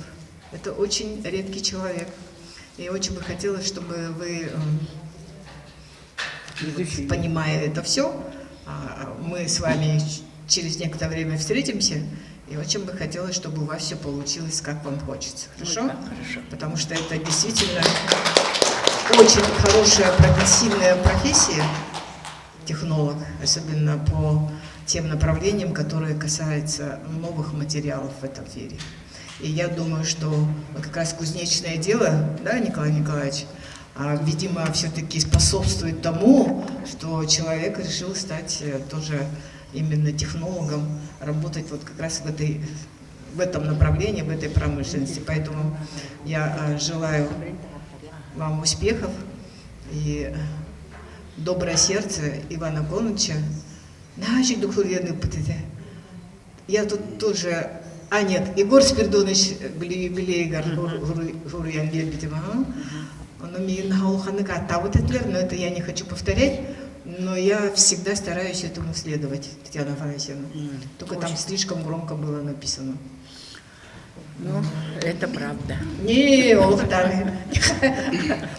Это очень редкий человек. И очень бы хотелось, чтобы вы, понимая это все, мы с вами через некоторое время встретимся, и очень бы хотелось, чтобы у вас все получилось, как вам хочется. Хорошо? Хорошо. Потому что это действительно очень хорошая прогрессивная профессия, технолог, особенно по тем направлениям, которые касаются новых материалов в этом мире. И я думаю, что как раз кузнечное дело, да, Николай Николаевич, видимо, все-таки способствует тому, что человек решил стать тоже именно технологом, работать вот как раз в этом направлении, в этой промышленности. Поэтому я желаю вам успехов и доброе сердце Ивана Коновича. Я тут тоже... нет, Егор Спиридонович Белейгар, Гурьян Гельбитева. Он умеет на Гауханыка оттавать, но это я не хочу повторять, но я всегда стараюсь этому следовать, Татьяна Афанасьевна. Только там слишком громко было написано. Ну, это правда. Не,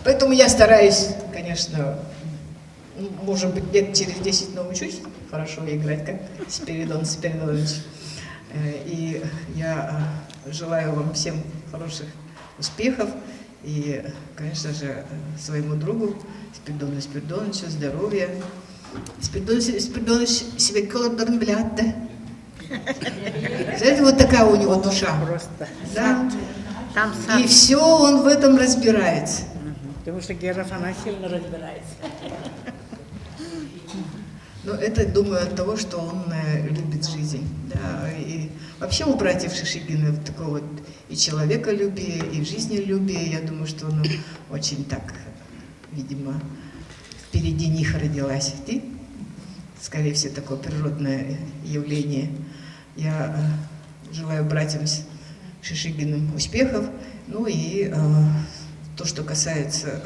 поэтому я стараюсь, конечно, может быть, лет через 10 научусь хорошо играть, как Спиридон Спиридонович. И я желаю вам всем хороших успехов и, конечно же, своему другу Спиридону Спиридоновичу здоровья. Спиридон Спиридонович себе колодорн блядь. Знаете, вот такая у него душа. Просто. Да? Там сам. И все он в этом разбирается. Потому что Гера Афанасьевна разбирается. Но это, думаю, от того, что он любит жизнь. Да? И вообще у братьев Шишигиных такое вот и человеколюбие, и жизнелюбие. Я думаю, что он очень так, видимо, впереди них родилась. И, скорее всего, такое природное явление. Я желаю братьям Шишигиным успехов. Ну и то, что касается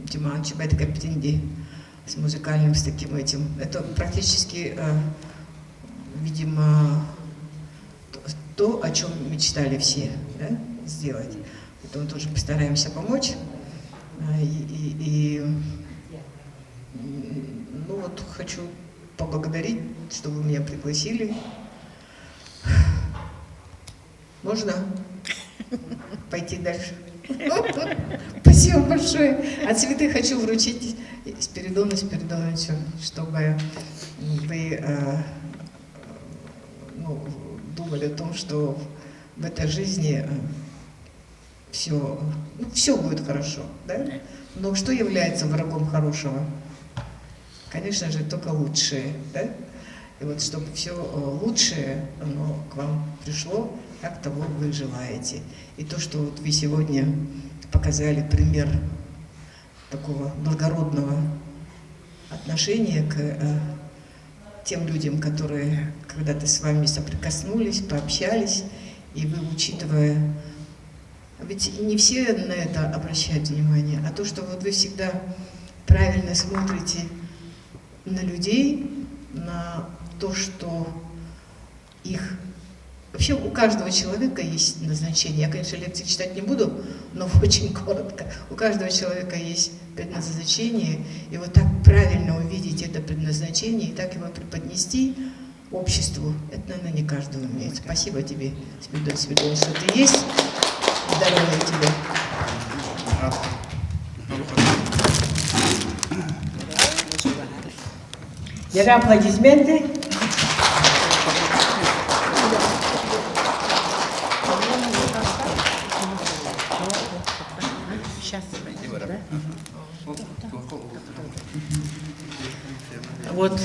Тимана Чебайта-Капитинди, с музыкальным, с таким этим. Это практически, видимо, то, о чем мечтали все, да, сделать. Поэтому тоже постараемся помочь. Ну вот хочу поблагодарить, что вы меня пригласили. Можно пойти дальше? Спасибо большое. А цветы хочу вручить Спиридону Спиридоновичу, чтобы вы думали о том, что в этой жизни все будет хорошо, да? Но что является врагом хорошего? Конечно же, только лучшее, да? И вот чтобы все лучшее, оно к вам пришло, как того вы желаете. И то, что вот вы сегодня показали пример такого благородного отношения к тем людям, которые когда-то с вами соприкоснулись, пообщались, и вы, учитывая... Ведь не все на это обращают внимание, а то, что вот вы всегда правильно смотрите на людей, на то, что их... Вообще у каждого человека есть назначение. Я, конечно, лекции читать не буду, но очень коротко. У каждого человека есть предназначение, и вот так правильно увидеть это предназначение и так его преподнести обществу, это, наверное, не каждый умеет. Спасибо тебе, Спиридон Спиридонович, что ты есть. Здоровья тебе. Гера, аплодисменты. Сейчас. Вот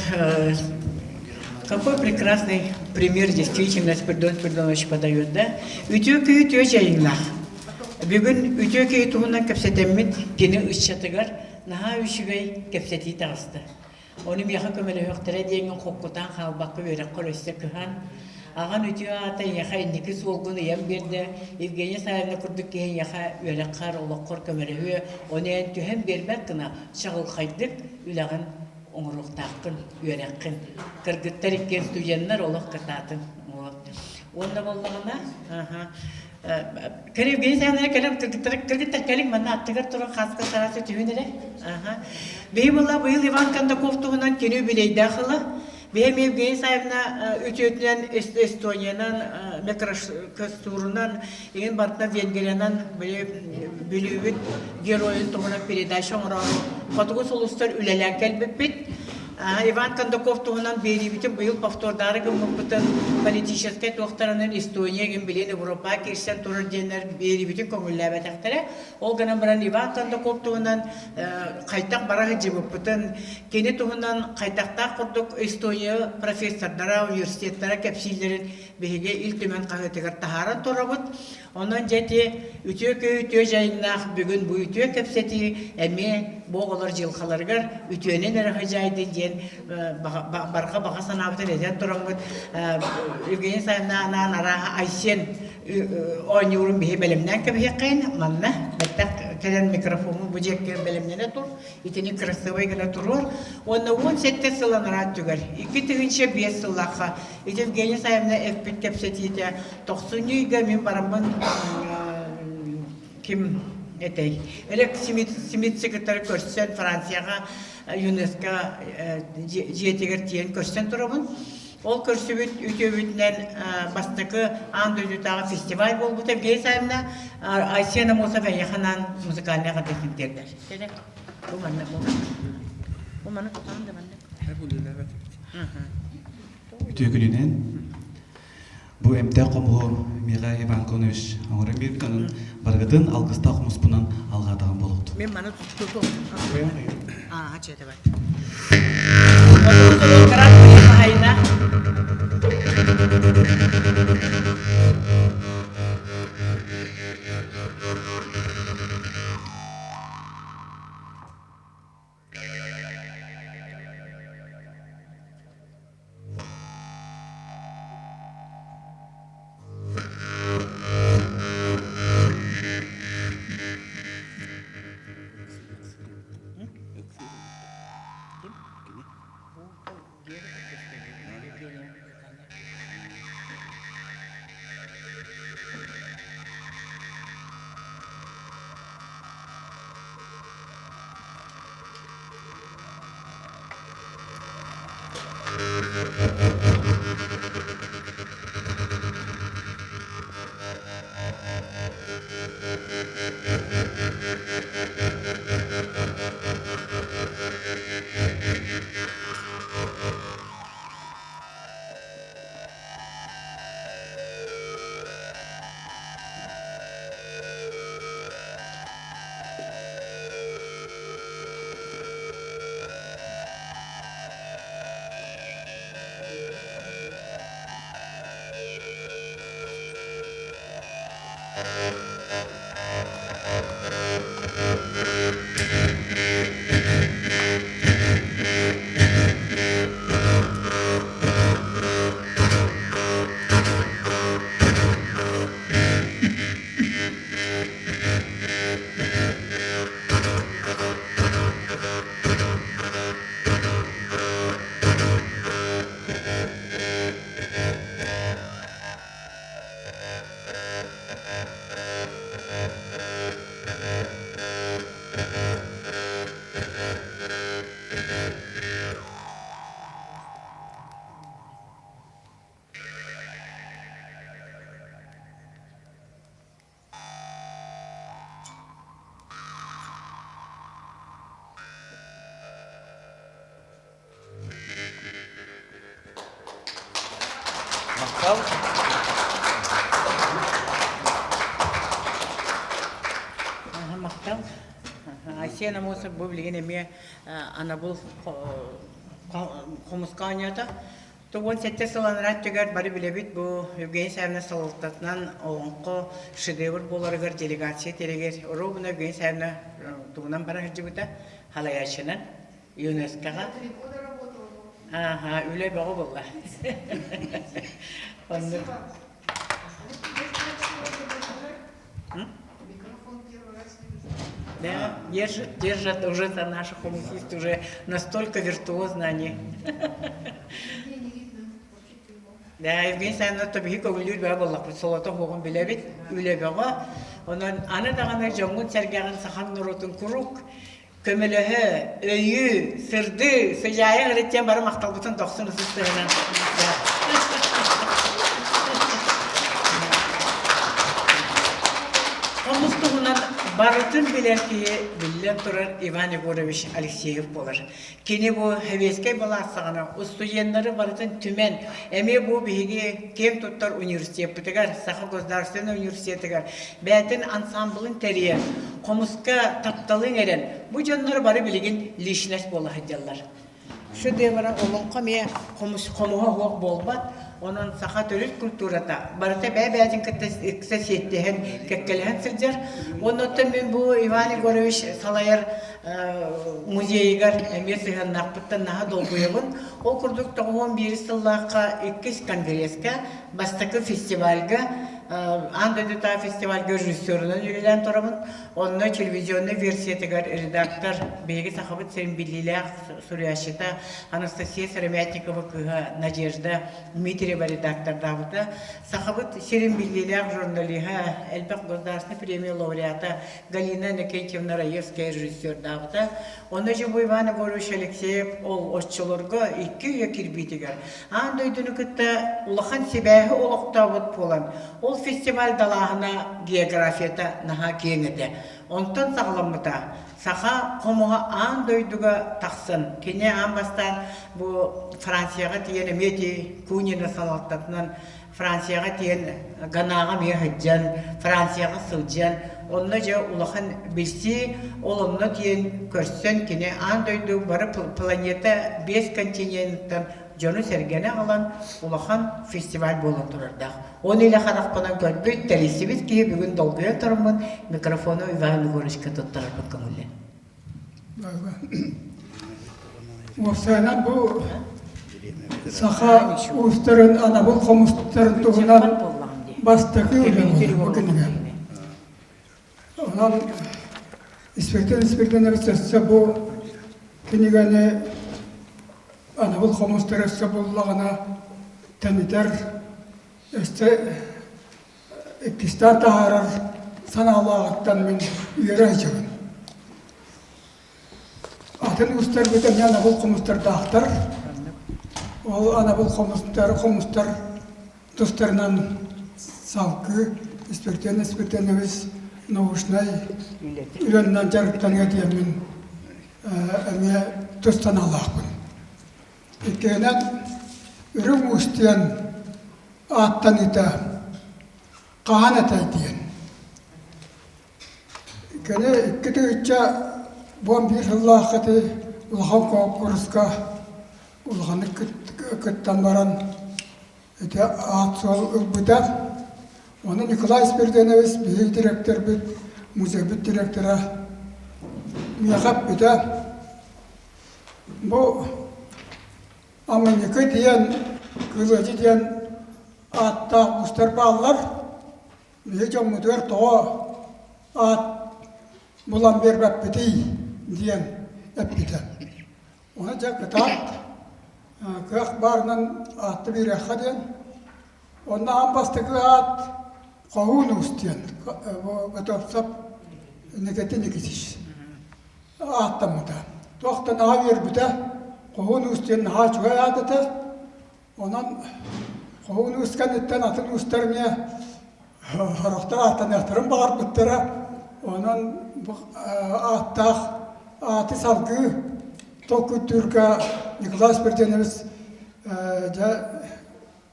какой прекрасный пример действительно Спиридон Спиридонович подает, да? Ütü жайыңлах. Бүгін ütü туғынан кәпсетеммет кені ұшчатығар наға үшігай кәпсеті тағысты. Оның яқа көмелі өқтірі дейінген қоққытан қалбаққы өрек қорысты күхан. Аған ütü ата яқа иннекі солғын ұян берді. Евгения Сарайына күрдік кейін яқа өрек қар олыққор көмелі өе. Оны ән түхен бермәк кіна шағыл қайдық үліған оңыруқтақ Ақтын, үйерекқін. Кыргыттар иккен студенттер олық кыртатын. Онда болдығына, Кәребген сәнері кәлім кыргыттар кәлім мәнна аттығыр тұры қасқы сарасы түйінері. Бей бола бұйыл Иван Кондаков тұғынан кені білейді ақылы. Бейім Евгений Саевна өтетінен Эстониядан, Мекростурынан, ең бартына Венгериядан білуіт геройын тұғына передача оңырауы. Қотығы солыстар үлелен кәлбіппет. Иван Кондаков туғынан берибітін бұйыл повтордары ғымықпытын политическай тоқтарының Эстония гімбілен Европа керсен тұрыр денер берибітін көңілі бәтәқтірі. Ол ғынан бірін Иван Кондаков туғынан қайтақ барағы жібіппытын кені туғынан қайтақтақ құрдық Эстония профессордара, университеттара кәпсейлерін бейге үлтімен қағытығыр тахарын тұрабыт. Ondan jeti ütü jayınaq bugün bu ütü kapseti emme boğalar jılxalargar ütünen erhajaydı diyen barqa baqa sanabıtı reden turamıt Evgeniy Sayevna nara Aysen oynuyorum bihe belimden kabihaqayn manna bataq kelen mikrofonu bu jekke belimden tur itini krasavay gana turur onda 17 sılanara tügar 2005 sılaqa Evgeniy Sayevna F1 kapseti 90'га мен барамын ким этей элек Смит секретарь көрсен Францияга ЮНЕСКО жетегер тиен көрсен турабын. Ол көрсөбүт үтөбүтнен бастыкы андүдүтагы фестиваль болбут. Евгений Саевна Айсена Мусафаяханан музыкальный категорияда. Бу манна бу манна танда манна. Ütөгүнүнен bu emte qomu Mira Ivan Konuş аңырын биртанын баргытын алгыста кумуспунан алгадаган болупту. Мен мана тутту. Чете бар. Ол карат хайна. Мактал. Айсена Муса бу билген эме ана бул комусканята. То 17 сыланрат төгөр бары билебит бу Евгений Саевна салыктатынан оңко шедевр боларыгар делегация терегер. Робуна Евгений Саевна тугунан бара хижибута халаячынан ЮНЕСКОга. Үлей багы болла. Да, держат уже за наши хомусисты, уже настолько виртуозно они. Да, Евгений Санна табиги көңілдер бә боллақ, солата хоғын біләбет, үлі бәға. Онан аны дағаны жоңғын сәргәғын сахан нұротын күрук, көмілігі, өйі, сырды, сөйәйі ғыреттен бары мақтал бұтын тоқсын ұсыстығынан. Қомыстығынан барытын білер ки білен тұрар Иван Егорович Алексеев болар. Кені бұл хәвескай баласығына, студенттері барытын түмен, әме бұл бігі кем тұттар университет бұтығар, Саха Государственный университетігар, бәтін ансамблын тәрие, қомысқа тапталың әрен, бұл жонлары бары білеген лишнәс болы хәдялар. Şu devara olun kamiye komuha hoq bolbat, onun saha törüt kulturata. Barata bäbädin kısa settehen kekkelen sıljar. Onu men bu Ivan Егорович Салайар muzeygar emesihan naqpıttan naha dolguyabın. O kurduk 11 yıllıqa 2 kongreska, bastakı festivalga, Андадыта фестиваль режиссерынан үйрен тұрымын. Онына телевизионный версиятыгар редактор бейгі сақабыт сәрін біліләқ Суряшита, Анастасия Сырамятникова кыға Надежда Дмитриева редактор дағыта. Сақабыт сәрін біліләқ журналиға Әлбәқ Государственный премия лауреата Галина Накентьевна Раевская режиссер дағыта. Оны же бұл Иван Егорович Алексеев ол осчылырға 2 үйе кірбейтігер. Андойдыны күтті ұлақан себәғі олықтауыт болан. Ол фестиваль далағына географията наға кеңеді. Онтан сағыламыта. Саха қомуға аң дойдуға тақсын. Кене аң бастан бұл Францияға тиен Мети Кунина салаттатынан Францияға тиен Ганаға мехаджан, Францияға сылджан. Онна же улахан білсі, олымна тиен көрсен кене аң дойду бары планета 5 континенттен жоны сәргені алан улахан фестиваль болын тұрырдақ. Оны илі қарақпынан көрбейт, тәресібіз кейі бүгін долгыя тұрымын, микрофону Иван Егоровичқа тұттырар бұққан өлі. Осыйна бұл саха ұстырын, ана бұл қомыстырын тұғынан бастықы өлі бұқыныға. Онан испектен әрсетсе бұл кенегені ана бұл қомыстыр өсі болағына тәнітер өсті iktistar taharar sanalağıttan min üyereyeceğim. Atın üstler bütün yana bul komustar dağıtır. O ana bul komustar dostlarından salkı, ispektenimiz nauşnay üründen jarıptan ediyemin eme dostan Allah'ın. İkenen ürün üsteyen attan ite Qahan etaydiyen. Kene ikkide üçe bon bir yıllığa kati ulağın konkurska ulağını kıttan baran ete at sol ülbüde. Onu Nikolay Spirdenevich büyük direktör bit, müzebit direktöre miyakap bide. Bu Amerika diyen, kılıcı diyen atta uster bağlar. Hecam müdür toğa at bulan bir bapeti diyen epide. Ona cakıtat kök barının attı bir ekadiyen. Onda ambastıkı at kavun ustiyen. Gatopsap neketinikiş. Attamıda. Toğda naha bir büde kavun ustiyen naha çöğe adıdı. Ondan kavun uskan etten atın ustarmaya Haraqtar attan yaxtarım bağır büttara, onun attaq, atı salgı, Toku Türk'a Nikolay Spirdenevich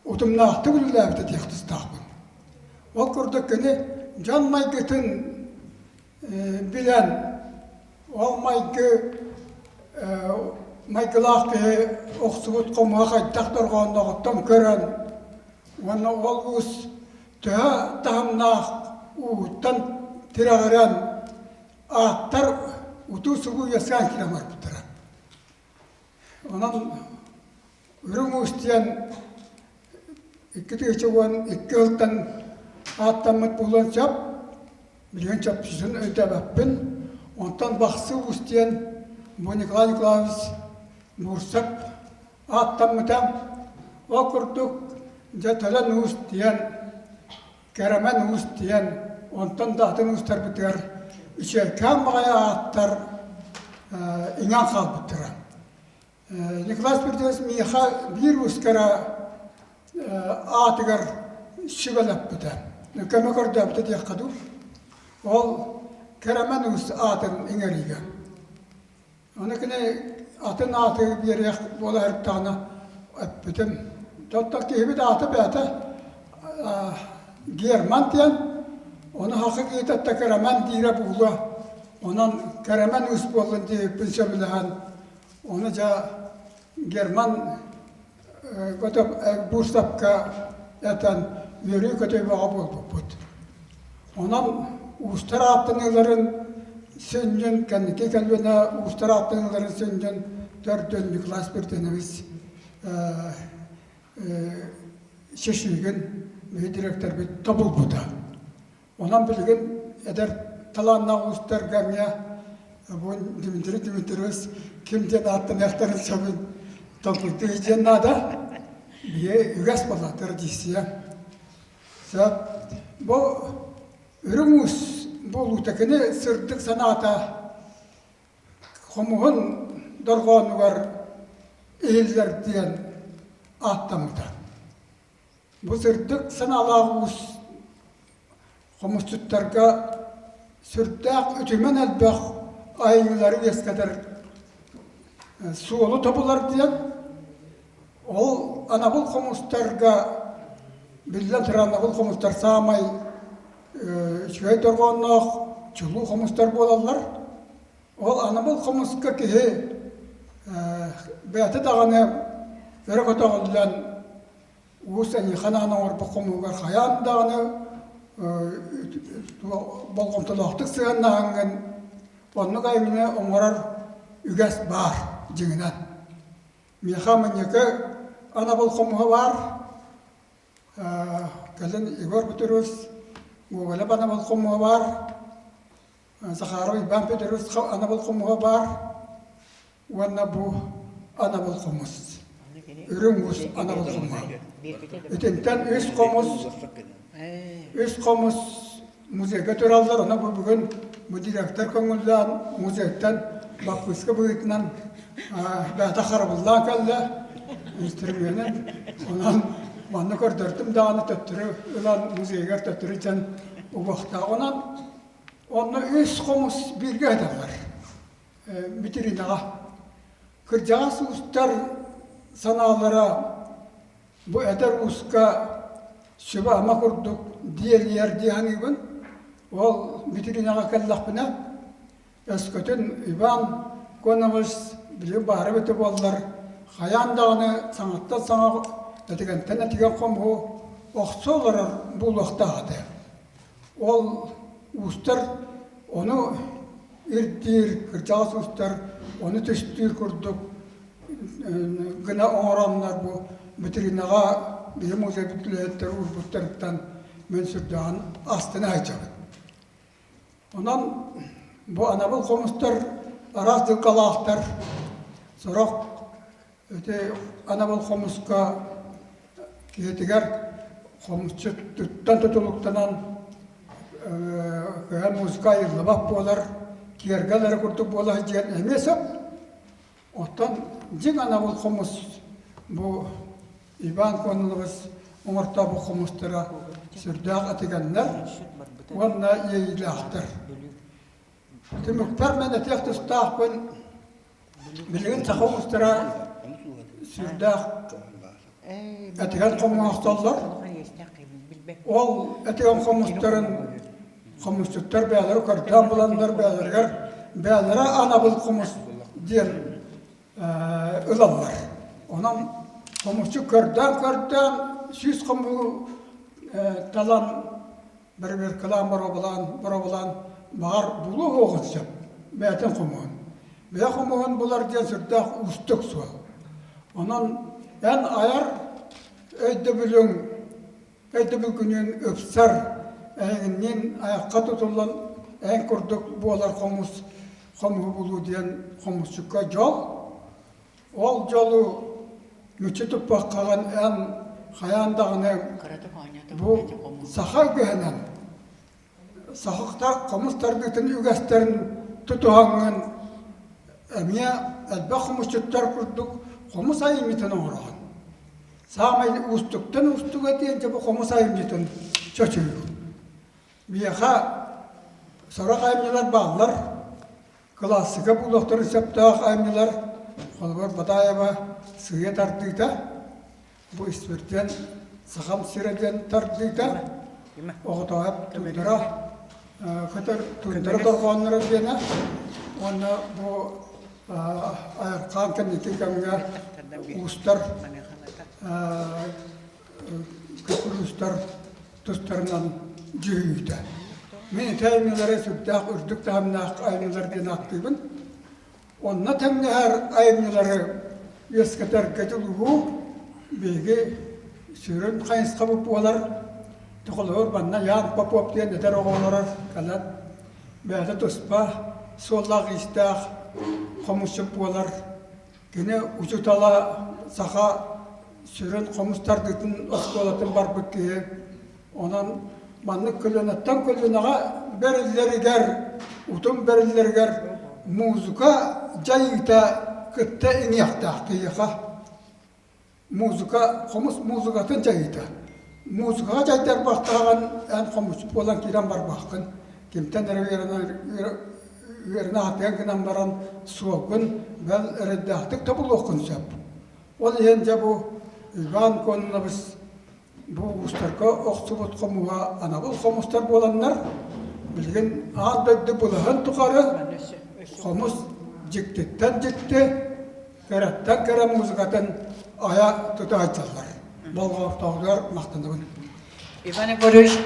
utumna ahtı gülüləbdə deyəxtız taqbın. O kurduk gini canmay gıtın bilen, olmay maygılaq ki oqsubut qomuğa qayttaq dorğanına qıttam körən, onu olğuz Tüha tamnaq uğuttan tirağıran ağıttar utu sugu yasan kiramar bıtıran. Ondan ürün üsteyen iki tüyçe olan iki yıldan ağıttanmat bulan çap, milyon çap yüzün ödebapın. Онтан бақсы устен бу Николай Николаевич Бурсак аттан мытам окурдук жаталан уст диен керемен уст диен онтан датын устар битер içe kamaya attar inan kalbıttıra. Niklas Birdes miha bir uskara atıgar şivelap bita. Nükeme korda bita diye kadur. Ol keremen us atın ingeriga. Ona kine atın atı bir yere bola her tane bitim. Totta ki bir atı bata German diyen onu hakikaten keremen dire buğla. Onun keremen us bolun diye bilsemilen onu ca German götüp Bursapka eten yürü kötü bağa buldu put. Onun ustar attığınların süncün kendi kendine ustar attığınların süncün dördün Niklas Birdenimiz şeşilgin bir direktör bir tabul buda. Onun bilgin eder talanna ustar gamya bu Dimitrios kimden attın yaktarın sabın toplulukta hiçen nada bir ügas bala tradisiya. Bu ürünüz bolutakını sırtık sanata komuğun dorğanı var eğiller diyen attamıda. Bu sırtık sanalağımız komustutlarga sürtdak ötümen elbaq ayınları eskader suolu topular diyen ol anabul komustarga billen tıra anabul komustar sağmay şöyle dorğanlıq çulu komustar bolallar ol anabul komuska kihi beyatı dağını öre kotağılan uğusan yıkanağına orbu komugar hayan dağını bolğomtulaqtık sığannağın onu gaymine oңorar üges bar jiňinan. Miha manyaka ana bol komuha var. Kalen Igor Petrus Gogala ana bol komuha var. Zakharov Ivan Petrus ana bol komuha var. Wanna bu ana bol komus. Ürünüz ana bol komuha. Ötenten üst komus üst komus muzeyga törallar ona bu bugün bu direktör koңулдан muzeyten bakıska buyutnan bata xarabullan kalle instrümenen ondan bana gördürdüm dağını töttürü ulan muzeyga töttürü için o vakta onunla üst komus birge ederler bitirinağa kırcağız ustar sanalara bu eder uska şuba ama kurduk diğer yer diyen gibi ol bitirinağa kallaq bina öskötün Ivan Konovas bilim bahri beti bollar hayan dağını sanatta sana etigenten etigen komu oqsolar bu vaqta adı ol ustar onu irdir kırcağız ustar onu tüstür kurduk gına oranlar bu bitirinağa bizim uzebitliyetter urbutlardan mensupdağın astına açabı. Ondan bu anabıl komustar arazdı kalaqtar sorak öte anabıl komuska kiyetiger komusçu tuttan tutuluktanan hem muzika yırlabak bolar kiyergeleri kurtuk bolar diyen emesip ottan jing anabıl komus bu Ivan Konovas oңorta bu komustara sürdağ atigenler ona yeyilahtır. Tümükper men etiyakты stağpın bilgin komustara sürdağ atigen komuaqtallar ol atigen komustarın komustutlar beyleri kardan bulanlar beylerger beylere anabıl komus diyen ılallar. Onam komuşçu kardan süs komu talan bir kalam barabulan bağır bulu oğuzcam beyten komuğun. Bey komuğun bular diyen sürdağ ustuk su. Onun en ayar öydü bugünün öpsar eğinin ayakka tutulan en kurduk bular komus қомғы болу деген қомысшыққа жол. Ол жолу мүчі тұппақ қаған ән қаяндағыны бұл сақа көхінен. Сақықта қомыстардығын үгәстерін тұтуғанған әмия әлбә қомысшыттар күрдік қомыс айыметін оңыраған. Сағамай ұстықтан ұстыға дейін жабы қомыс айыметін чөчүйі. Бияға сорақ айымнылар бағылар, классыға бұлықтарын септақ айымнылар, қолғыр Бадаева сүйе тардыйда, бұл іспірттен сақам сиреден тардыйда, оғытауап тұндыра, тұндыра тұрғанлары дені, оны бұл айырқан кәнеті кәмге ұстар, күпір ұстар тұстарынан жүйді. Мен тәймелері сүрдәқ үрдік тәмінақ айнылардың ақтыбын. Онна тәміне әр айнылары ескетер кәтілуғу бейге сүрін қайынсқа бұп олар. Тұқылығыр банна ян папуап дейін әтер оғаларар кәлән. Бәді тұспа, соллақ истәқ, қомысып олар. Кені ұчытала сақа сүрін қомыстардығын осқолатын бар бүкке. Онан манны көлөнеттен көлөнаға бәрілерігер, ұтым бәрілерігер музыка жайыта күтті еңияқтақ кейіға. Музыка, қомыс музыкатын жайыта. Музыкаға жайтар бақтаған ән қомыс болан керен бар баққын. Кемтен өріне атыған кінен баран соғын бәл әріддақтық табыл оқын сөп. Ол ең жабу Иван конына біз бұл ұстарға оқтыбыт қомуға анабыл қомыстар боланлар білген ағдайды бұлығын тұқары қомыс жіктеттен жікті, кәраттан кәрі музыкатын ая тұты айталар. Болға ұртағылар мақтандығын. Иван Егорович,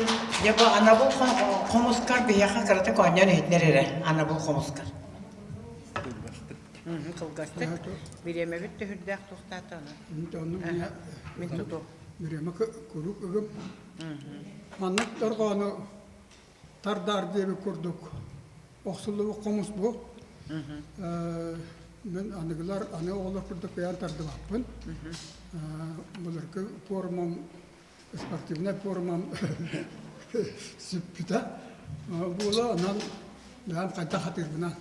деба анабыл қомыскар бияқа қараты көңнен етнер әрі, анабыл қомыскар. Қылғасты. Береме бітті хүрдәқ тұқтаты оны. Мен тұту. Береме көрік үгім. Маннық тұрғаны тардар дебі көрдік. Оқсылығы қомыс бұл. Мен анығылар, аны оғылар көрдік бәян тарды бақпын. Бұларғы форумам, спортивне форумам сүппіті. Бұлы анан бәян қайта қатыр бұнан.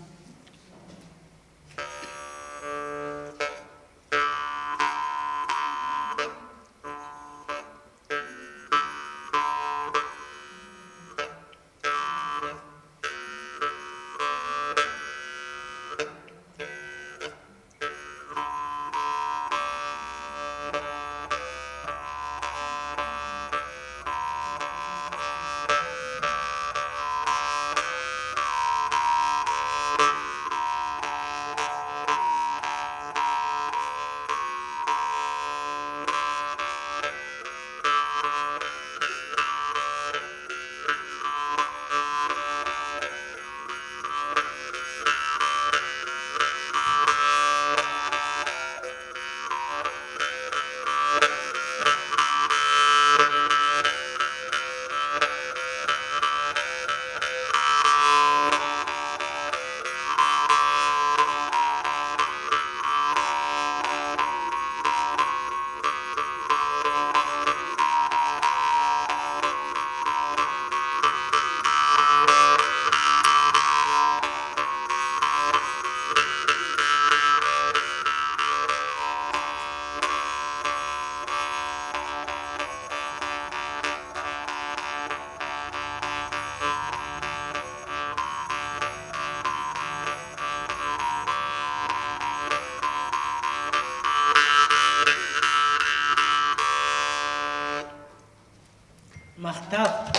Мақтап.